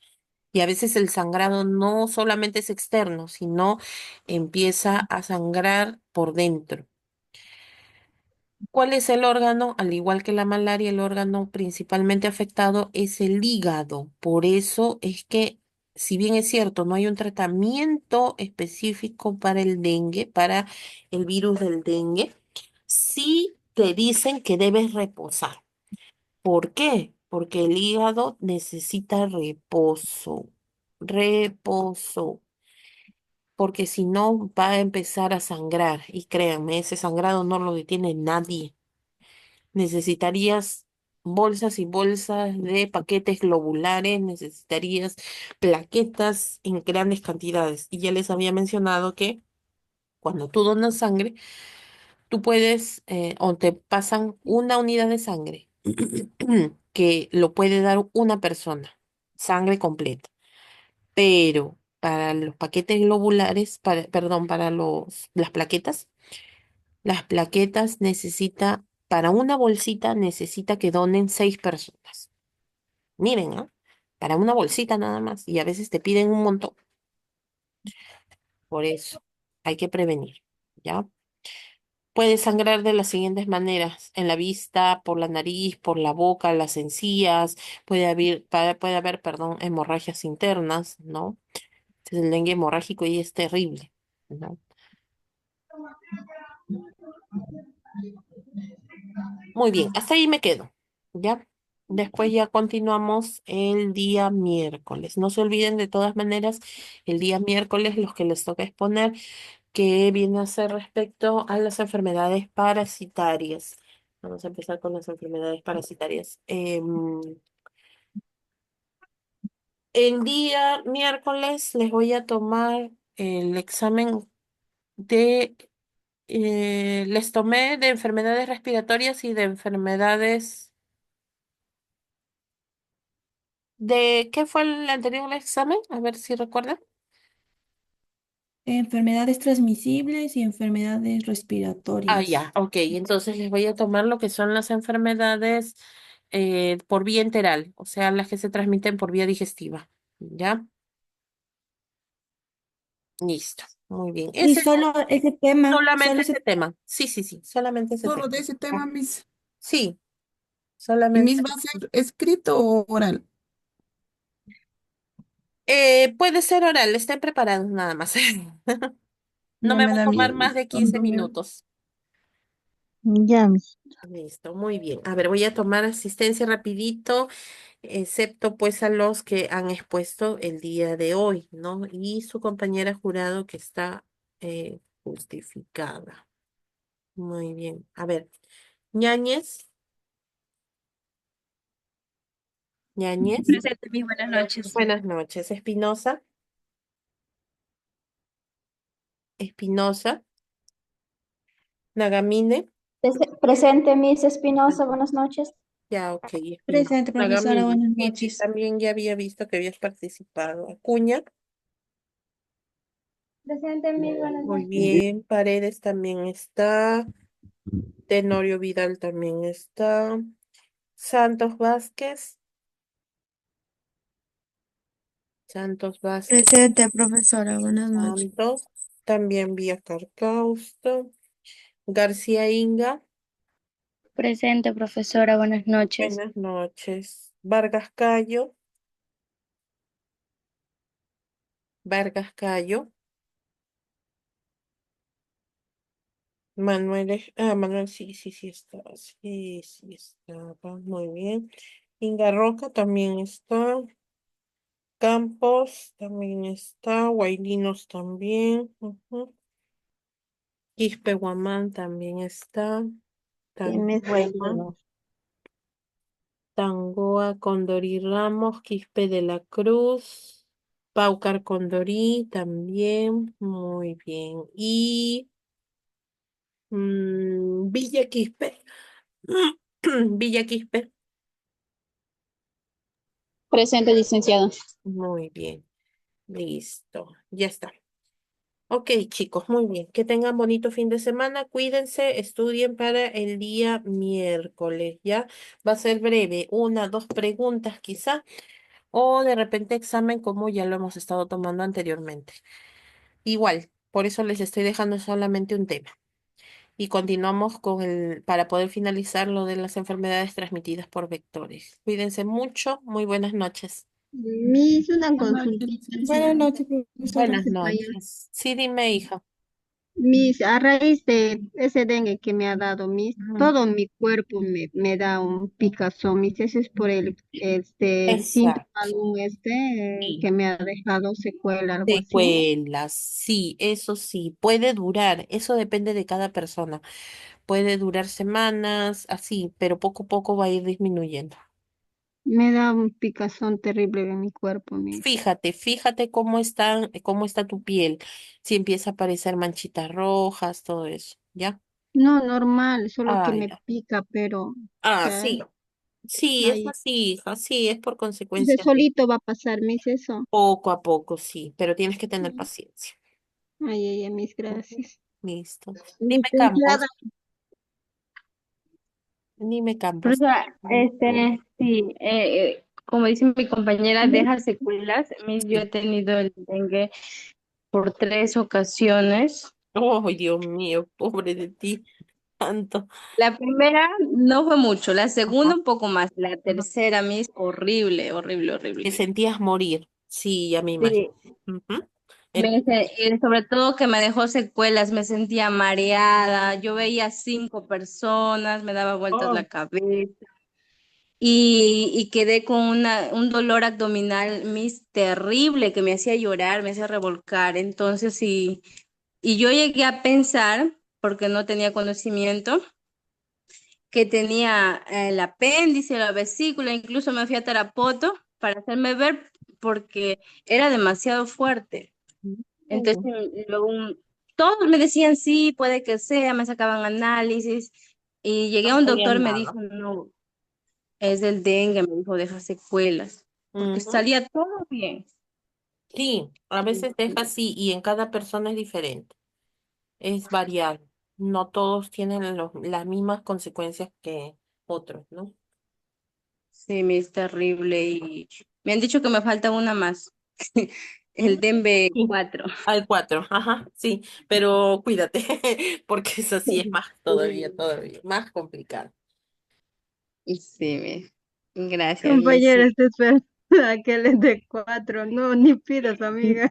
Y a veces el sangrado no solamente es externo, sino empieza a sangrar por dentro. ¿Cuál es el órgano? Al igual que la malaria, el órgano principalmente afectado es el hígado. Por eso es que, si bien es cierto, no hay un tratamiento específico para el dengue, para el virus del dengue, sí te dicen que debes reposar. ¿Por qué? Porque el hígado necesita reposo, reposo, porque si no va a empezar a sangrar y créanme, ese sangrado no lo detiene nadie. Necesitarías bolsas y bolsas de paquetes globulares, necesitarías plaquetas en grandes cantidades. Y ya les había mencionado que cuando tú donas sangre, tú puedes, o te pasan una unidad de sangre que lo puede dar una persona, sangre completa. Pero para los paquetes globulares, perdón, para las plaquetas para una bolsita necesita que donen 6 personas. Miren, ¿ah? Para una bolsita nada más. Y a veces te piden un montón. Por eso hay que prevenir, ¿ya? Puede sangrar de las siguientes maneras: en la vista, por la nariz, por la boca, las encías, puede haber, perdón, hemorragias internas, ¿no? Es el dengue hemorrágico y es terrible, ¿no? Muy bien, hasta ahí me quedo, ¿ya? Después ya continuamos el día miércoles. No se olviden de todas maneras, el día miércoles los que les toca exponer, que viene a ser respecto a las enfermedades parasitarias. Vamos a empezar con las enfermedades parasitarias. El día miércoles les voy a tomar el examen de, les tomé de enfermedades respiratorias y de enfermedades, ¿qué fue el anterior examen? A ver si recuerdan. Enfermedades transmisibles y enfermedades Ah, respiratorias. ya, ok. Entonces les voy a tomar lo que son las enfermedades por vía enteral, o sea, las que se transmiten por vía digestiva. ¿Ya? Listo. Muy bien. Y Ese es solo ese tema, solamente ese tema. Sí, sí, sí, solamente ese Solo tema. de ese tema, Ah, Miss. sí, ¿Y solamente. Miss va a ser escrito o oral? Puede ser oral, estén preparados nada más. No No me me va a da tomar miedo. más de 15 minutos. Ya, mis. Listo, muy bien. A ver, voy a tomar asistencia rapidito, excepto pues a los que han expuesto el día de hoy, ¿no? Y su compañera jurado que está justificada. Muy bien. A ver, Ñañez, Ñañez, Presente, mis buenas noches. buenas noches. Espinosa, Espinosa, Nagamine, Presente, Miss Espinosa, buenas noches. ya, ok, Espinosa. Presente, profesora, Nagamine, buenas sí, sí, noches. también ya había visto que habías participado. Acuña, Presente, Miss, buenas muy noches. bien. Paredes también está. Tenorio Vidal también está. Santos Vázquez, Santos Vázquez, Presente, profesora. Buenas noches. Santos. También Vía Carcausto. García Inga, Presente, profesora, buenas noches. buenas noches. Vargas Cayo, Vargas Cayo. Manuel, Manuel, sí, sí, sí está, sí, sí estaba, muy bien. Inga Roca también está. Campos también está. Guailinos también. Ujú. Quispe Guamán también está. Sí, mis Tangoa, buenos. Tangoa Condorí Ramos, Quispe de la Cruz, Paucar Condorí también, muy bien. Y Villa Quispe, Villa Quispe, Presente, licenciado. muy bien, listo, ya está. Ok, chicos, muy bien. Que tengan bonito fin de semana. Cuídense, estudien para el día miércoles, ¿ya? Va a ser breve, una, dos preguntas quizá, o de repente examen como ya lo hemos estado tomando anteriormente. Igual, por eso les estoy dejando solamente un tema. Y continuamos para poder finalizar lo de las enfermedades transmitidas por vectores. Cuídense mucho, muy buenas noches. Miss, una Buenas noches, consultita. Buenas licenciada. noches, profesora. Buenas Hace para allá. noches. Sí, dime, hija. Miss, a raíz de ese dengue que me ha dado, Miss, Ujú. todo mi cuerpo me da un picazón, Miss, ese es por el síntoma Exacto. que Sí. me ha dejado secuela, algo así. Secuelas, sí, eso sí, puede durar, eso depende de cada persona. Puede durar semanas, así, pero poco a poco va a ir disminuyendo. Me da un picazón terrible en mi cuerpo, Miss. Fíjate cómo está tu piel, si empieza a aparecer manchitas rojas, todo eso, ¿ya? No, normal, solo que Ah, me ya. pica, pero, o Ah, sea, sí. Sí, es ahí. así, hija, sí, es por Ese consecuencia de solito va a pasar, Miss, eso. poco a poco, sí, pero tienes que tener paciencia. Ay, ay, ay, Miss, gracias. Listo. Dime, Licenciada, Campos, dime, Campos. Profesora, sí, como dice mi compañera, deja secuelas. Yo he tenido el dengue por 3 ocasiones. Oh, Dios mío, pobre de ti, tanto. La primera no fue mucho, la segunda Ajá, un poco más, la ajá. tercera, Miss, horrible, horrible, Te horrible. sentías morir. Sí, ya me imagino. Sí, Ujú. En- y sobre todo que me dejó secuelas, me sentía mareada, yo veía 5 personas, me daba vueltas Oh, la cabeza y quedé con un dolor abdominal, Miss, terrible, que me hacía llorar, me hacía revolcar. Entonces, y yo llegué a pensar, porque no tenía conocimiento, que tenía el apéndice, la vesícula, incluso me fui a Tarapoto para hacerme ver porque era demasiado fuerte. Entonces, mm, luego todos me decían sí, puede que sea, me sacaban análisis y llegué a no un doctor, sabían me nada. dijo, no, es del dengue, me dijo, deja secuelas, porque Ujú. salía todo bien. Sí, a veces deja así y en cada persona es diferente. Es variable. No todos tienen las mismas consecuencias que otros, ¿no? Sí, me es terrible y me han dicho que me falta una más, Mm, el dengue sí. 4. Al 4, ajá, sí, pero cuídate, porque eso sí es más todavía, más complicado. Sí, gracias, mi Compañera, sí. este es aquel es de 4. No, ni pidas, amiga.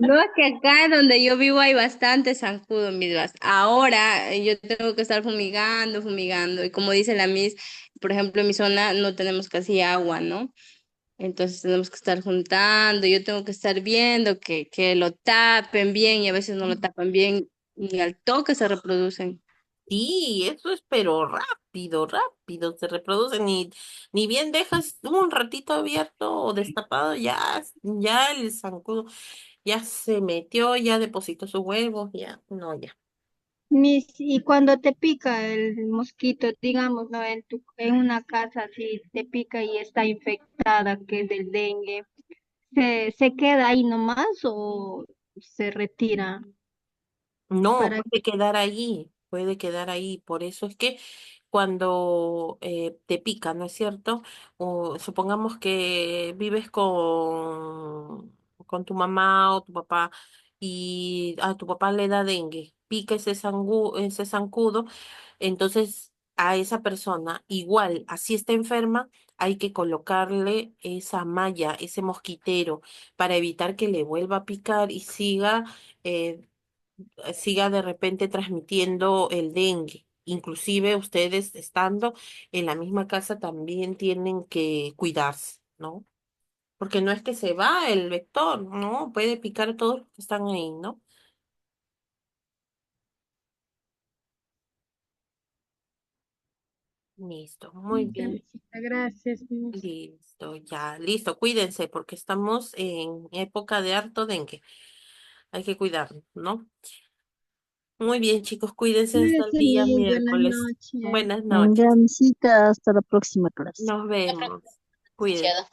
No, es que acá donde yo vivo hay bastante zancudo, mis vas. Ahora yo tengo que estar fumigando, fumigando. Y como dice la Miss, por ejemplo, en mi zona no tenemos casi agua, ¿no? Entonces tenemos que estar juntando, yo tengo que estar viendo que lo tapen bien y a veces no lo tapan bien y al toque se reproducen. Sí, eso es, pero rápido, rápido se reproducen. Ni bien dejas un ratito abierto o destapado, ya el zancudo ya se metió, ya depositó sus huevos, ya, no, ya. Y cuando te pica el mosquito, digamos, ¿no? En una casa, si te pica y está infectada, que es del dengue, ¿se queda ahí nomás o se retira? No, Para puede quedar ahí. Por eso es que cuando te pica, ¿no es cierto? O supongamos que vives con tu mamá o tu papá y a tu papá le da dengue, pica ese zancudo, entonces a esa persona, igual, así está enferma, hay que colocarle esa malla, ese mosquitero, para evitar que le vuelva a picar y eh, siga de repente transmitiendo el dengue. Inclusive ustedes estando en la misma casa también tienen que cuidarse, ¿no? Porque no es que se va el vector, ¿no? Puede picar a todos los que están ahí, ¿no? Listo, muy bien. Gracias, Miss. Listo, ya, listo. Cuídense porque estamos en época de harto dengue. Hay que cuidarnos, ¿no? Muy bien, chicos, cuídense hasta el Cuídese, día Miss. Buenas miércoles. noches. Buenas Ya, noches. misita, hasta la próxima clase. Nos vemos. Cuídense. Licenciada.